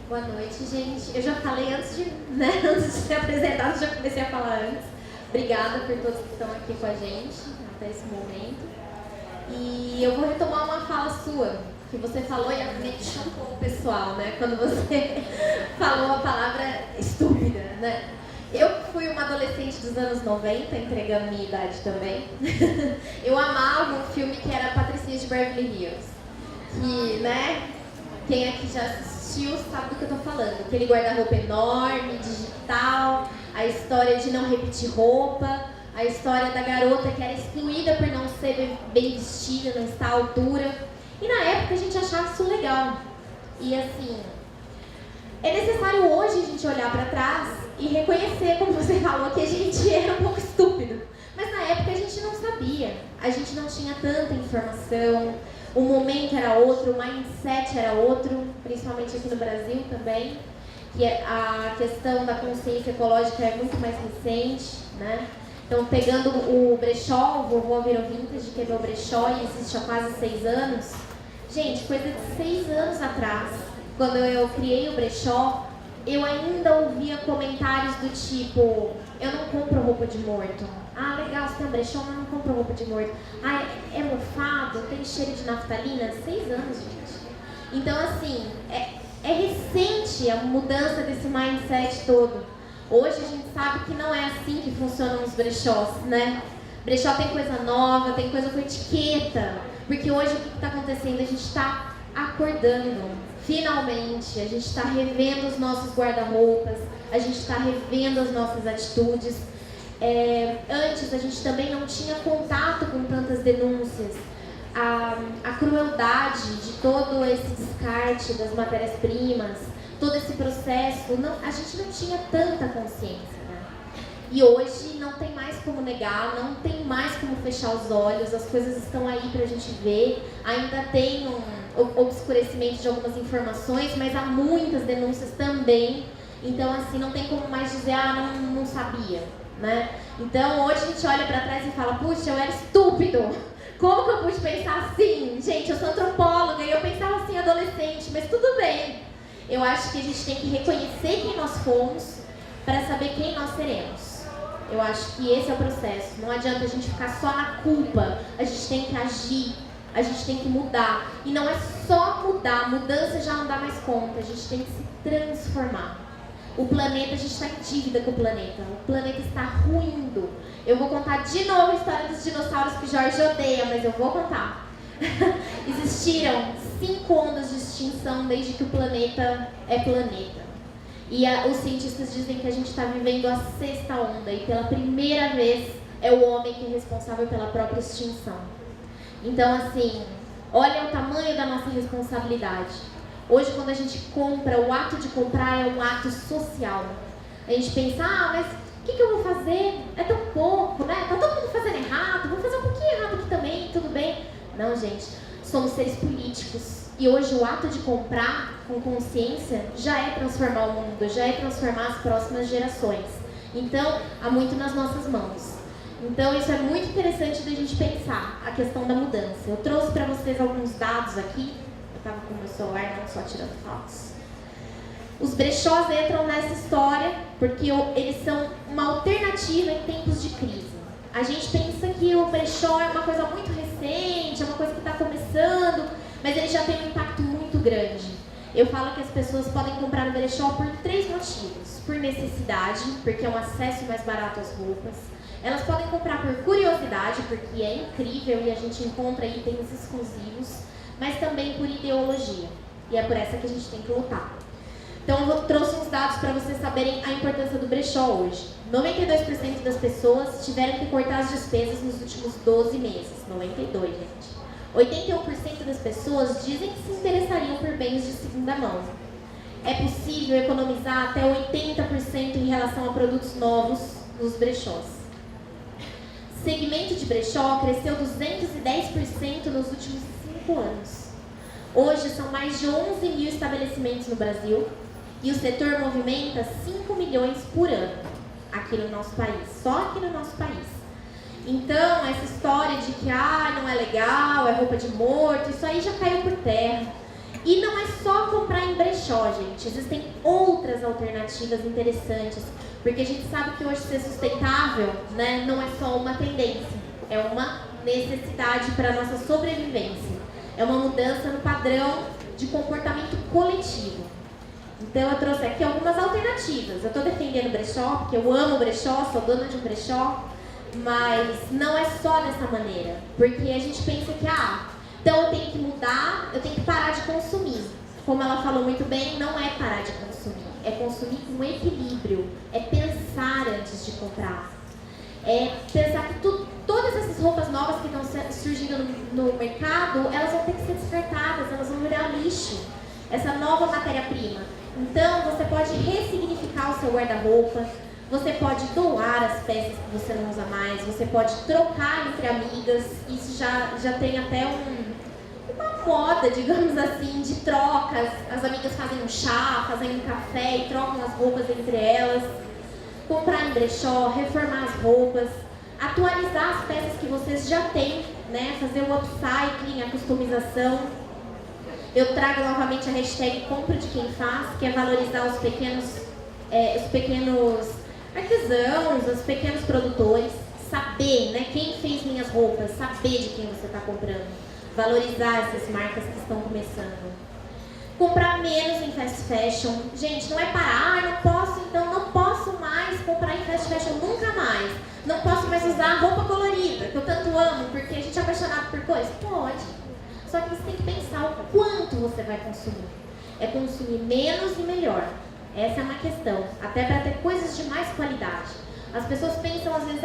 Boa noite, gente. Eu já falei antes de ser apresentado, já comecei a falar antes. Obrigada por todos que estão aqui com a gente até esse momento. E eu vou retomar uma fala sua, que você falou e me chocou o pessoal, né? Quando você falou a palavra estúpida, né? Eu fui uma adolescente dos anos 90, entregando minha idade também. Eu amava um filme que era Patricinha de Beverly Hills. Que, né, quem aqui já assistiu sabe do que eu tô falando. Aquele guarda-roupa enorme, digital, a história de não repetir roupa, a história da garota que era excluída por não ser bem vestida, não estar à altura. E na época a gente achava isso legal. E assim, é necessário hoje a gente olhar para trás e reconhecer, como você falou, que a gente era um pouco estúpido. Mas na época a gente não sabia, a gente não tinha tanta informação, o momento era outro, o mindset era outro, principalmente aqui no Brasil também, que a questão da consciência ecológica é muito mais recente, né? Então, pegando o brechó, o Vovô Virou Vintage, que é meu brechó e existe há quase 6 anos. Gente, coisa de 6 anos atrás, quando eu criei o brechó, eu ainda ouvia comentários do tipo: eu não compro roupa de morto. Ah, legal, você tem um brechó, mas não compro roupa de morto. Ah, é mofado, tem cheiro de naftalina. 6 anos, gente. Então, assim, é recente a mudança desse mindset todo. Hoje a gente sabe que não é assim que funcionam os brechós, né? Brechó tem coisa nova, tem coisa com etiqueta. Porque hoje o que está acontecendo? A gente está acordando. Finalmente, a gente está revendo os nossos guarda-roupas, a gente está revendo as nossas atitudes. Antes, a gente também não tinha contato com tantas denúncias. A crueldade de todo esse descarte das matérias-primas, todo esse processo, a gente não tinha tanta consciência, né? E hoje não tem mais como negar, não tem mais como fechar os olhos, as coisas estão aí pra gente ver, ainda tem obscurecimento de algumas informações, mas há muitas denúncias também, então assim, não tem como mais dizer, não sabia, né? Então hoje a gente olha pra trás e fala, puxa, eu era estúpido, como que eu pude pensar assim? Gente, eu sou antropóloga e eu pensava assim adolescente, mas tudo bem. Eu acho que a gente tem que reconhecer quem nós fomos para saber quem nós seremos. Eu acho que esse é o processo. Não adianta a gente ficar só na culpa. A gente tem que agir, a gente tem que mudar. E não é só mudar, mudança já não dá mais conta. A gente tem que se transformar. O planeta, a gente está em dívida com o planeta. O planeta está ruindo. Eu vou contar de novo a história dos dinossauros que Jorge odeia, mas eu vou contar. Existiram 5 ondas de extinção desde que o planeta é planeta. E os cientistas dizem que a gente está vivendo a 6ª onda e pela primeira vez é o homem que é responsável pela própria extinção. Então, assim, olha o tamanho da nossa responsabilidade. Hoje, quando a gente compra, o ato de comprar é um ato social. A gente pensa, mas o que eu vou fazer? É tão pouco, né? Tá todo mundo fazendo errado, vou fazer um pouquinho errado aqui também, tudo bem? Não, gente, somos seres políticos. E hoje o ato de comprar com consciência já é transformar o mundo, já é transformar as próximas gerações. Então, há muito nas nossas mãos. Então, isso é muito interessante da gente pensar, a questão da mudança. Eu trouxe para vocês alguns dados aqui. Eu estava com o meu celular, não só tirando fotos. Os brechós entram nessa história porque eles são uma alternativa em tempos de crise. A gente pensa que o brechó é uma coisa muito recente, é uma coisa que está começando, mas ele já tem um impacto muito grande. Eu falo que as pessoas podem comprar no brechó por 3 motivos. Por necessidade, porque é um acesso mais barato às roupas. Elas podem comprar por curiosidade, porque é incrível e a gente encontra itens exclusivos, mas também por ideologia. E é por essa que a gente tem que lutar. Então eu trouxe uns dados para vocês saberem a importância do brechó hoje. 92% das pessoas tiveram que cortar as despesas nos últimos 12 meses. 92, gente. 81% das pessoas dizem que se interessariam por bens de segunda mão. É possível economizar até 80% em relação a produtos novos nos brechós. Segmento de brechó cresceu 210% nos últimos 5 anos. Hoje são mais de 11 mil estabelecimentos no Brasil e o setor movimenta 5 milhões por ano aqui no nosso país, só aqui no nosso país. Então, essa história de que não é legal, é roupa de morto, isso aí já caiu por terra. E não é só comprar em brechó, gente. Existem outras alternativas interessantes, porque a gente sabe que hoje ser sustentável, né, não é só uma tendência, é uma necessidade para a nossa sobrevivência. É uma mudança no padrão de comportamento coletivo. Então eu trouxe aqui algumas alternativas. Eu estou defendendo o brechó, porque eu amo o brechó, sou dona de um brechó, mas não é só dessa maneira. Porque a gente pensa que, então eu tenho que mudar, eu tenho que parar de consumir. Como ela falou muito bem, não é parar de consumir, é consumir com equilíbrio, é pensar antes de comprar. É pensar que todas essas roupas novas que estão surgindo no mercado, elas vão ter que ser descartadas, elas vão virar lixo, essa nova matéria-prima. Então, você pode ressignificar o seu guarda-roupa, você pode doar as peças que você não usa mais, você pode trocar entre amigas, isso já tem até uma moda, digamos assim, de trocas. As amigas fazem um chá, fazem um café e trocam as roupas entre elas. Comprar em brechó, reformar as roupas, atualizar as peças que vocês já têm, né? Fazer o upcycling, a customização. Eu trago novamente a hashtag compra de quem faz, que é valorizar os pequenos artesãos, os pequenos produtores, saber, né, quem fez minhas roupas, saber de quem você está comprando, valorizar essas marcas que estão começando. Comprar menos em fast fashion. Gente, não é parar, não posso mais comprar em fast fashion nunca mais. Não posso mais usar roupa colorida, que eu tanto amo, porque a gente é apaixonado por coisas. Pode. Só que você tem que pensar o quanto você vai consumir. É consumir menos e melhor. Essa é uma questão. Até para ter coisas de mais qualidade. As pessoas pensam às vezes,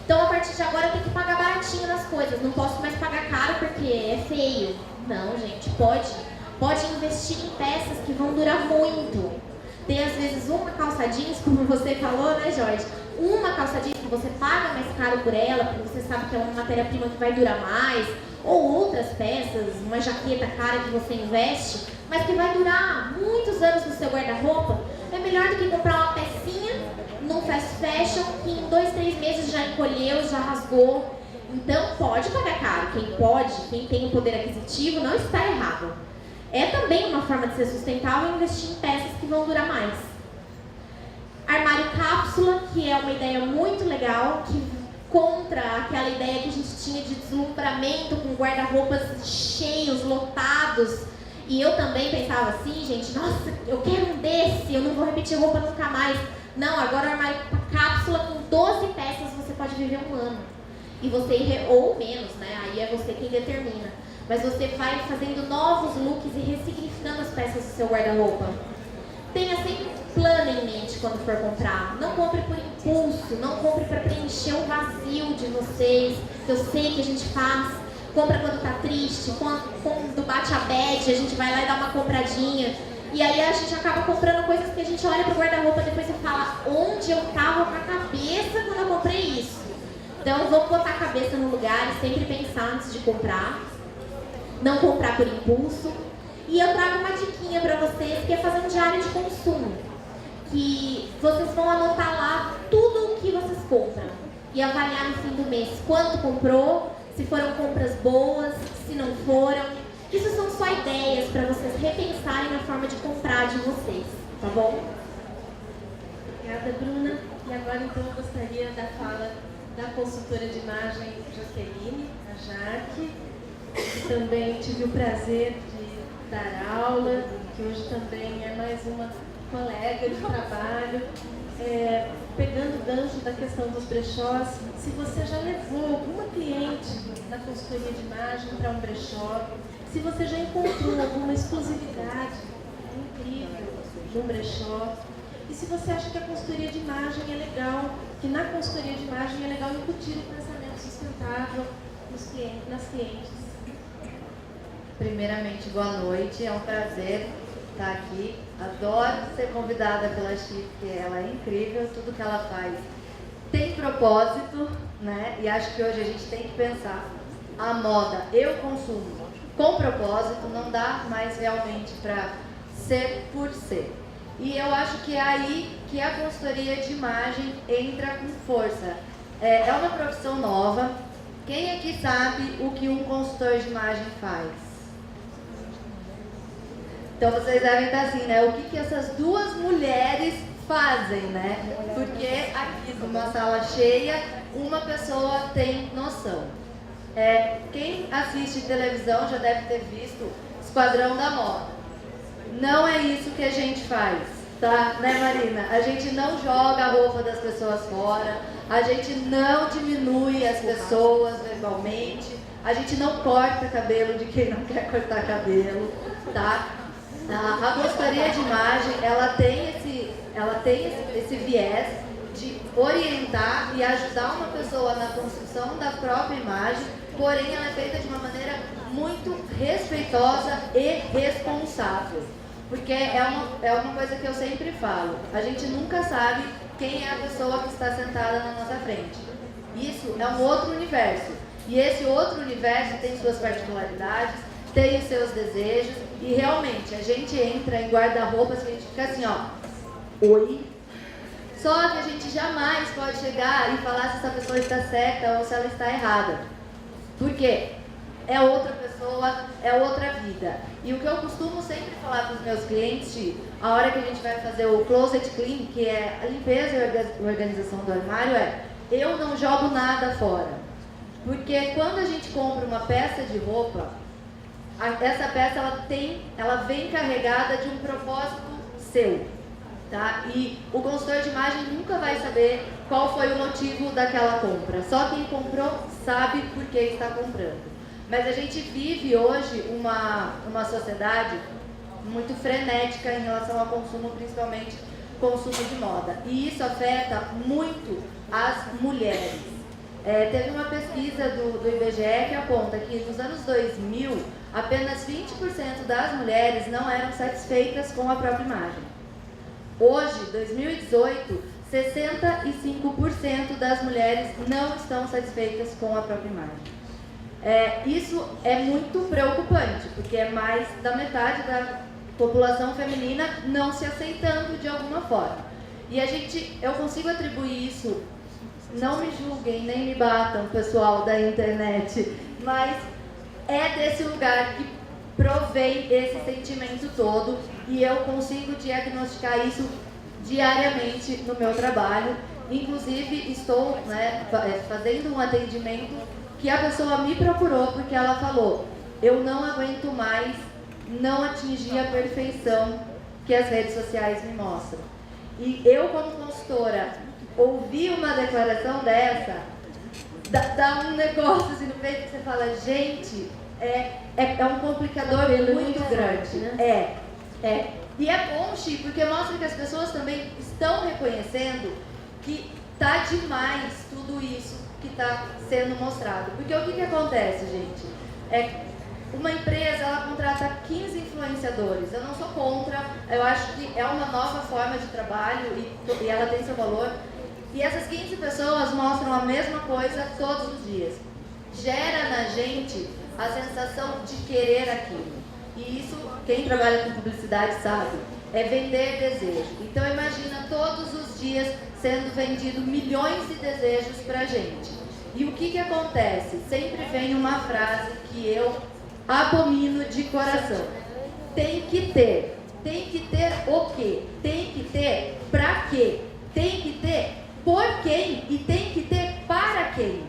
então a partir de agora eu tenho que pagar baratinho nas coisas. Não posso mais pagar caro porque é feio. Não, gente, pode investir em peças que vão durar muito. Tem às vezes uma calça jeans, como você falou, né, Jorge? Uma calça jeans que você paga mais caro por ela, porque você sabe que é uma matéria-prima que vai durar mais, ou outras peças, uma jaqueta cara que você investe, mas que vai durar muitos anos no seu guarda-roupa, é melhor do que comprar uma pecinha num fast fashion que em 2, 3 meses já encolheu, já rasgou. Então pode pagar caro, quem tem o poder aquisitivo não está errado. É também uma forma de ser sustentável investir em peças que vão durar mais. Armário cápsula, que é uma ideia muito legal, que contra aquela ideia que a gente tinha de deslumbramento com guarda-roupas cheios, lotados. E eu também pensava assim, gente, nossa, eu quero um desse, eu não vou repetir roupa nunca mais. Não, agora o armário cápsula com 12 peças você pode viver um ano. E você, ou menos, né? Aí é você quem determina. Mas você vai fazendo novos looks e ressignificando as peças do seu guarda-roupa. Tenha sempre um plano em mente quando for comprar. Não compre por impulso, não compre para preencher o vazio de vocês, que eu sei que a gente faz. Compra quando tá triste, quando bate a bad, a gente vai lá e dá uma compradinha. E aí a gente acaba comprando coisas que a gente olha pro guarda-roupa e depois você fala, onde eu tava com a cabeça quando eu comprei isso? Então vamos botar a cabeça no lugar e sempre pensar antes de comprar. Não comprar por impulso. E eu trago uma diquinha para vocês, que é fazer um diário de consumo. Que vocês vão anotar lá tudo o que vocês compram. E avaliar no fim do mês quanto comprou, se foram compras boas, se não foram. Isso são só ideias para vocês repensarem na forma de comprar de vocês. Tá bom? Obrigada, Bruna. E agora, então, eu gostaria da fala da consultora de imagem Jaqueline, a Jaque, que também tive o prazer de dar aula, que hoje também é mais uma colega de trabalho. Pegando o gancho da questão dos brechós, se você já levou alguma cliente da consultoria de imagem para um brechó, se você já encontrou alguma exclusividade incrível num brechó, e se você acha que a consultoria de imagem é legal, que na consultoria de imagem é legal incutir o pensamento sustentável nas clientes. Primeiramente, boa noite, é um prazer estar aqui. Adoro ser convidada pela Chip, porque ela é incrível, tudo que ela faz tem propósito, né? E acho que hoje a gente tem que pensar a moda, eu consumo com propósito, não dá mais realmente para ser por ser. E eu acho que é aí que a consultoria de imagem entra com força. É uma profissão nova. Quem aqui sabe o que um consultor de imagem faz? Então vocês devem estar assim, né? O que essas duas mulheres fazem, né? Porque aqui numa sala cheia, uma pessoa tem noção. Quem assiste televisão já deve ter visto Esquadrão da Moda. Não é isso que a gente faz, tá? Né, Marina? A gente não joga a roupa das pessoas fora, a gente não diminui as pessoas verbalmente, a gente não corta cabelo de quem não quer cortar cabelo, tá? A consultoria de imagem, ela tem esse viés de orientar e ajudar uma pessoa na construção da própria imagem, porém ela é feita de uma maneira muito respeitosa e responsável. Porque é uma coisa que eu sempre falo, a gente nunca sabe quem é a pessoa que está sentada na nossa frente. Isso é um outro universo. E esse outro universo tem suas particularidades, tem os seus desejos, e realmente a gente entra em guarda-roupas que a gente fica assim, ó, oi. Só que a gente jamais pode chegar e falar se essa pessoa está certa ou se ela está errada. Por quê? É outra pessoa, é outra vida. E o que eu costumo sempre falar para os meus clientes, a hora que a gente vai fazer o closet clean, que é a limpeza e organização do armário, eu não jogo nada fora. Porque quando a gente compra uma peça de roupa, essa peça ela vem carregada de um propósito seu, tá? E o consultor de imagem nunca vai saber qual foi o motivo daquela compra. Só quem comprou sabe por que está comprando. Mas a gente vive hoje uma sociedade muito frenética em relação ao consumo, principalmente consumo de moda. E isso afeta muito as mulheres. Teve uma pesquisa do IBGE que aponta que nos anos 2000, apenas 20% das mulheres não eram satisfeitas com a própria imagem. Hoje, 2018, 65% das mulheres não estão satisfeitas com a própria imagem. Isso é muito preocupante, porque é mais da metade da população feminina não se aceitando de alguma forma. E eu consigo atribuir isso, não me julguem, nem me batam, pessoal da internet, mas é desse lugar que provém esse sentimento todo, e eu consigo diagnosticar isso diariamente no meu trabalho. Inclusive, estou fazendo um atendimento que a pessoa me procurou porque ela falou: eu não aguento mais não atingir a perfeição que as redes sociais me mostram. E eu, como consultora, ouvir uma declaração dessa, dá um negócio assim no peito que você fala, gente, é um complicador muito grande, né? E é bom, Chi, porque mostra que as pessoas também estão reconhecendo que tá demais tudo isso que está sendo mostrado. Porque o que acontece, gente? Uma empresa, ela contrata 15 influenciadores. Eu não sou contra, eu acho que é uma nova forma de trabalho e ela tem seu valor. E essas 15 pessoas mostram a mesma coisa todos os dias. Gera na gente a sensação de querer aquilo. E isso, quem trabalha com publicidade sabe, é vender desejo. Então imagina todos os dias sendo vendido milhões de desejos pra gente. E o que acontece? Sempre vem uma frase que eu abomino de coração. Tem que ter. Tem que ter o quê? Tem que ter pra quê? Tem que ter por quem e tem que ter para quem,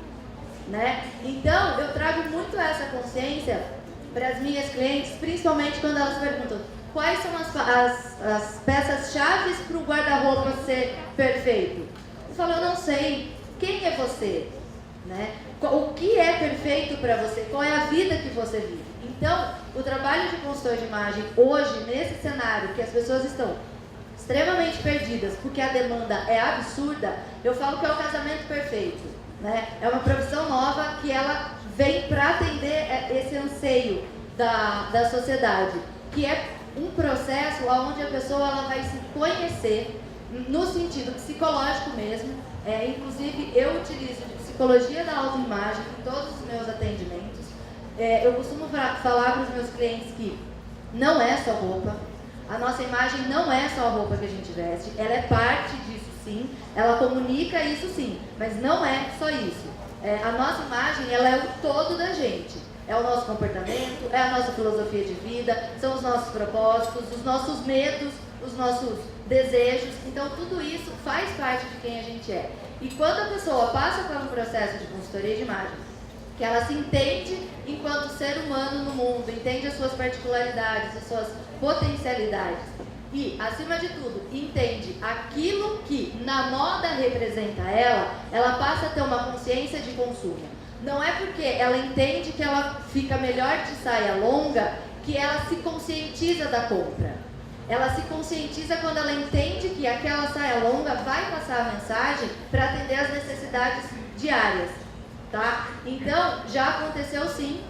né? Então, eu trago muito essa consciência para as minhas clientes, principalmente quando elas perguntam quais são as peças-chave para o guarda-roupa ser perfeito. Eu falo, eu não sei. Quem é você? Né? O que é perfeito para você? Qual é a vida que você vive? Então, o trabalho de consultor de imagem hoje, nesse cenário que as pessoas estão extremamente perdidas porque a demanda é absurda, eu falo que é o casamento perfeito, né? É uma profissão nova que ela vem para atender esse anseio da sociedade, que é um processo onde a pessoa ela vai se conhecer no sentido psicológico mesmo. Inclusive, eu utilizo de psicologia da autoimagem em todos os meus atendimentos. Eu costumo falar para os meus clientes que não é só roupa. A nossa imagem não é só a roupa que a gente veste, ela é parte disso sim, ela comunica isso sim, mas não é só isso. A nossa imagem, ela é o todo da gente. É o nosso comportamento, é a nossa filosofia de vida, são os nossos propósitos, os nossos medos, os nossos desejos. Então, tudo isso faz parte de quem a gente é. E quando a pessoa passa por um processo de consultoria de imagem, que ela se entende enquanto ser humano no mundo, entende as suas particularidades, as suas potencialidades e, acima de tudo, entende aquilo que na moda representa ela passa a ter uma consciência de consumo. Não é porque ela entende que ela fica melhor de saia longa que ela se conscientiza da compra. Ela se conscientiza quando ela entende que aquela saia longa vai passar a mensagem para atender às necessidades diárias, tá? Então, já aconteceu sim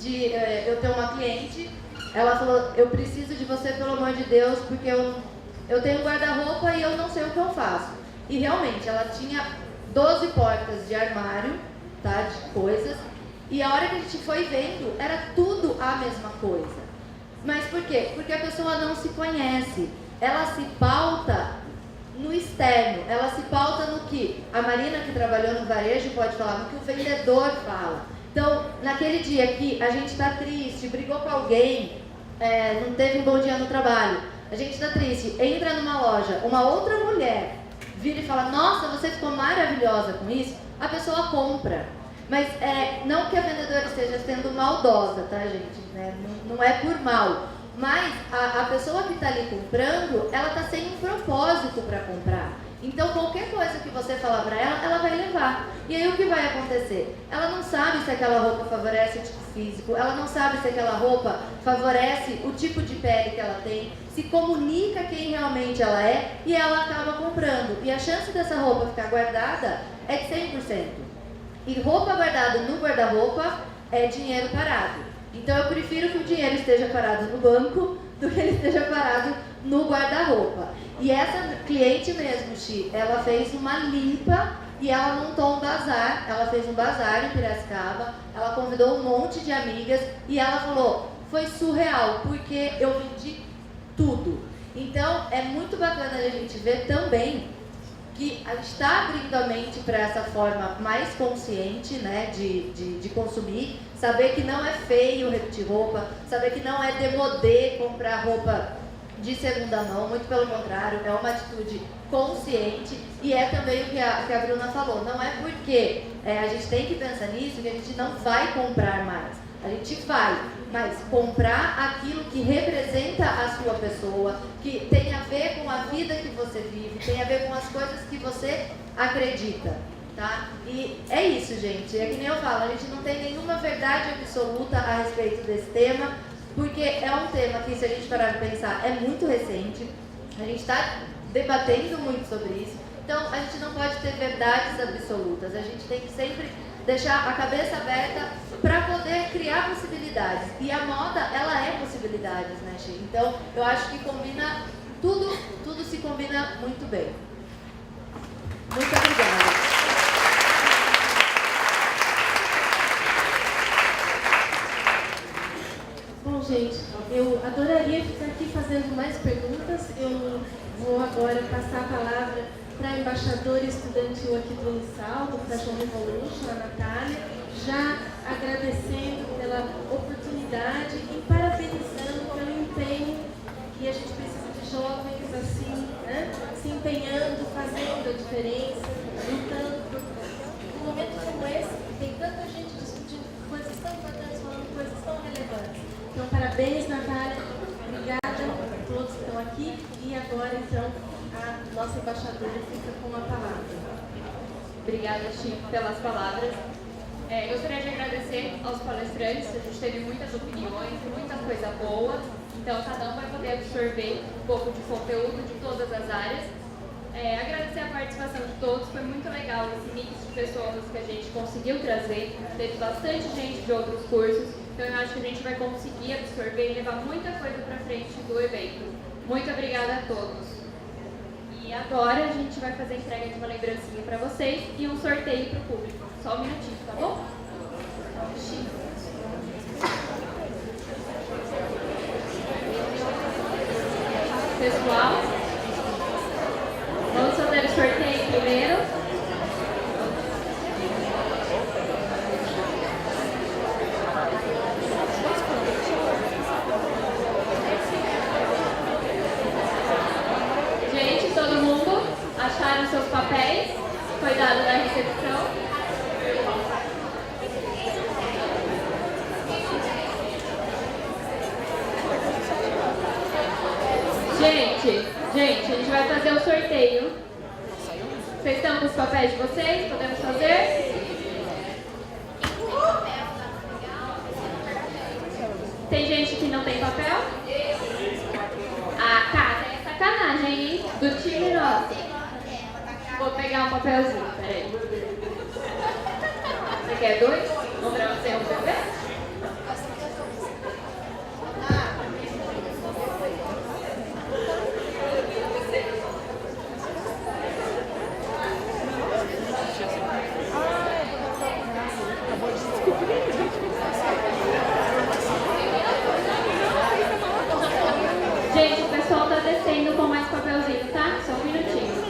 de eu ter uma cliente, ela falou, eu preciso de você pelo amor de Deus, porque eu tenho guarda-roupa e eu não sei o que eu faço. E realmente, ela tinha 12 portas de armário, tá, de coisas, e a hora que a gente foi vendo, era tudo a mesma coisa. Mas por quê? Porque a pessoa não se conhece. Ela se pauta no externo. Ela se pauta no que a Marina, que trabalhou no varejo, pode falar, no que o vendedor fala. Então, naquele dia que a gente está triste, brigou com alguém, não teve um bom dia no trabalho, a gente está triste, entra numa loja, uma outra mulher vira e fala, nossa, você ficou maravilhosa com isso, a pessoa compra. Mas não que a vendedora esteja sendo maldosa, tá, gente? Não é por mal. Mas a pessoa que está ali comprando, ela está sem um propósito para comprar. Então, qualquer coisa que você falar para ela, ela vai levar. E aí, o que vai acontecer? Ela não sabe se aquela roupa favorece o tipo físico, ela não sabe se aquela roupa favorece o tipo de pele que ela tem, se comunica quem realmente ela é, e ela acaba comprando. E a chance dessa roupa ficar guardada é de 100%. E roupa guardada no guarda-roupa é dinheiro parado. Então eu prefiro que o dinheiro esteja parado no banco do que ele esteja parado no guarda-roupa. E essa cliente mesmo, Xi, ela fez uma limpa e ela montou um bazar. Ela fez um bazar em Piracicaba, ela convidou um monte de amigas e ela falou, foi surreal, porque eu vendi tudo. Então é muito bacana a gente ver também que a gente está abrindo a mente para essa forma mais consciente, né, de consumir, saber que não é feio repetir roupa, saber que não é demodê comprar roupa de segunda mão, muito pelo contrário, é uma atitude consciente e é também o que a Bruna falou, não é porque a gente tem que pensar nisso que a gente não vai comprar mais, a gente vai, mas comprar aquilo que representa a sua pessoa, que tem a ver com a vida que você vive, tem a ver com as coisas que você acredita, tá? E é isso, gente, é que nem eu falo, a gente não tem nenhuma verdade absoluta a respeito desse tema, porque é um tema que, se a gente parar de pensar, é muito recente, a gente está debatendo muito sobre isso, então a gente não pode ter verdades absolutas, a gente tem que sempre deixar a cabeça aberta para poder criar possibilidades. E a moda, ela é possibilidades, né, Chi? Então, eu acho que combina, tudo se combina muito bem. Muito obrigada. Bom, gente, eu adoraria ficar aqui fazendo mais perguntas. Eu vou agora passar a palavra para a embaixadora estudantil aqui do Unisal, do Fashion Revolution, a Natália, já agradecendo pela oportunidade e parabenizando pelo empenho que a gente diferença, lutando por um momento como esse, que tem tanta gente discutindo coisas tão importantes, falando coisas tão relevantes. Então, parabéns, Natália. Obrigada a todos que estão aqui. E agora, então, a nossa embaixadora fica com a palavra. Obrigada, Chico, pelas palavras. Gostaria de agradecer aos palestrantes, a gente teve muitas opiniões, muita coisa boa, então cada um vai poder absorver um pouco de conteúdo de todas as áreas. Agradecer a participação de todos, foi muito legal esse mix de pessoas que a gente conseguiu trazer, teve bastante gente de outros cursos, então eu acho que a gente vai conseguir absorver e levar muita coisa para frente do evento. Muito obrigada a todos. E agora a gente vai fazer a entrega de uma lembrancinha para vocês e um sorteio para o público. Só um minutinho, tá bom? Pessoal, vamos fazer o sorteio primeiro. Gente, todo mundo acharam seus papéis? Foi dado na recepção? Gente, a gente vai fazer o sorteio. Vocês estão com os papéis de vocês? Podemos fazer? Tem gente que não tem papel? Ah, cara, é sacanagem, hein? Do time nosso. Vou pegar um papelzinho, peraí. Você quer dois? Um pra você e um pra você? Gente, o pessoal tá descendo com mais papelzinho, tá? Só um minutinho.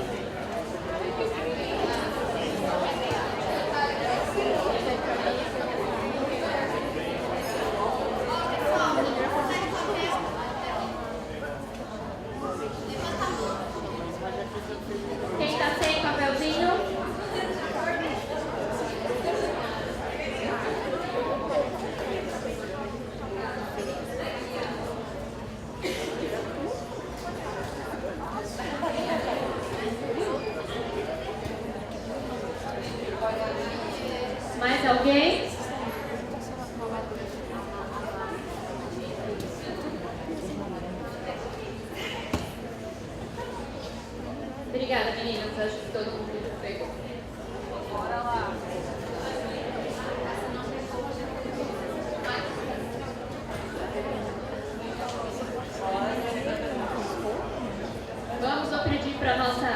Quem tá sem papelzinho? Mais alguém? Obrigada, meninas. Acho que todo mundo pegou. Bora lá. Vamos pedir para a nossa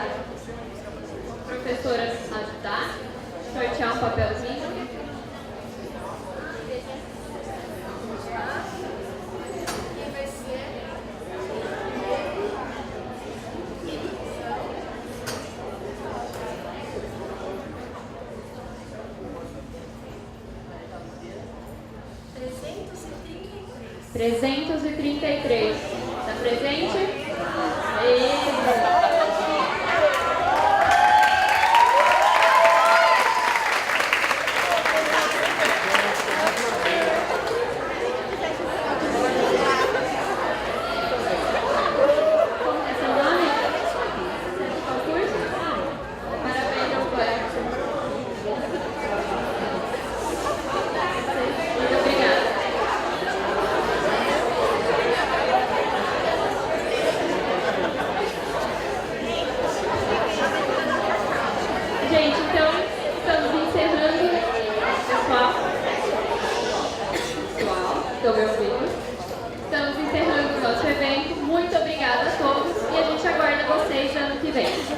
professora ajudar. Sortear um papelzinho. Quem vai ser? ...333. Tá presente? Gente, então, estamos encerrando, pessoal, estão me ouvindo? Estamos encerrando o nosso evento. Muito obrigada a todos e a gente aguarda vocês ano que vem.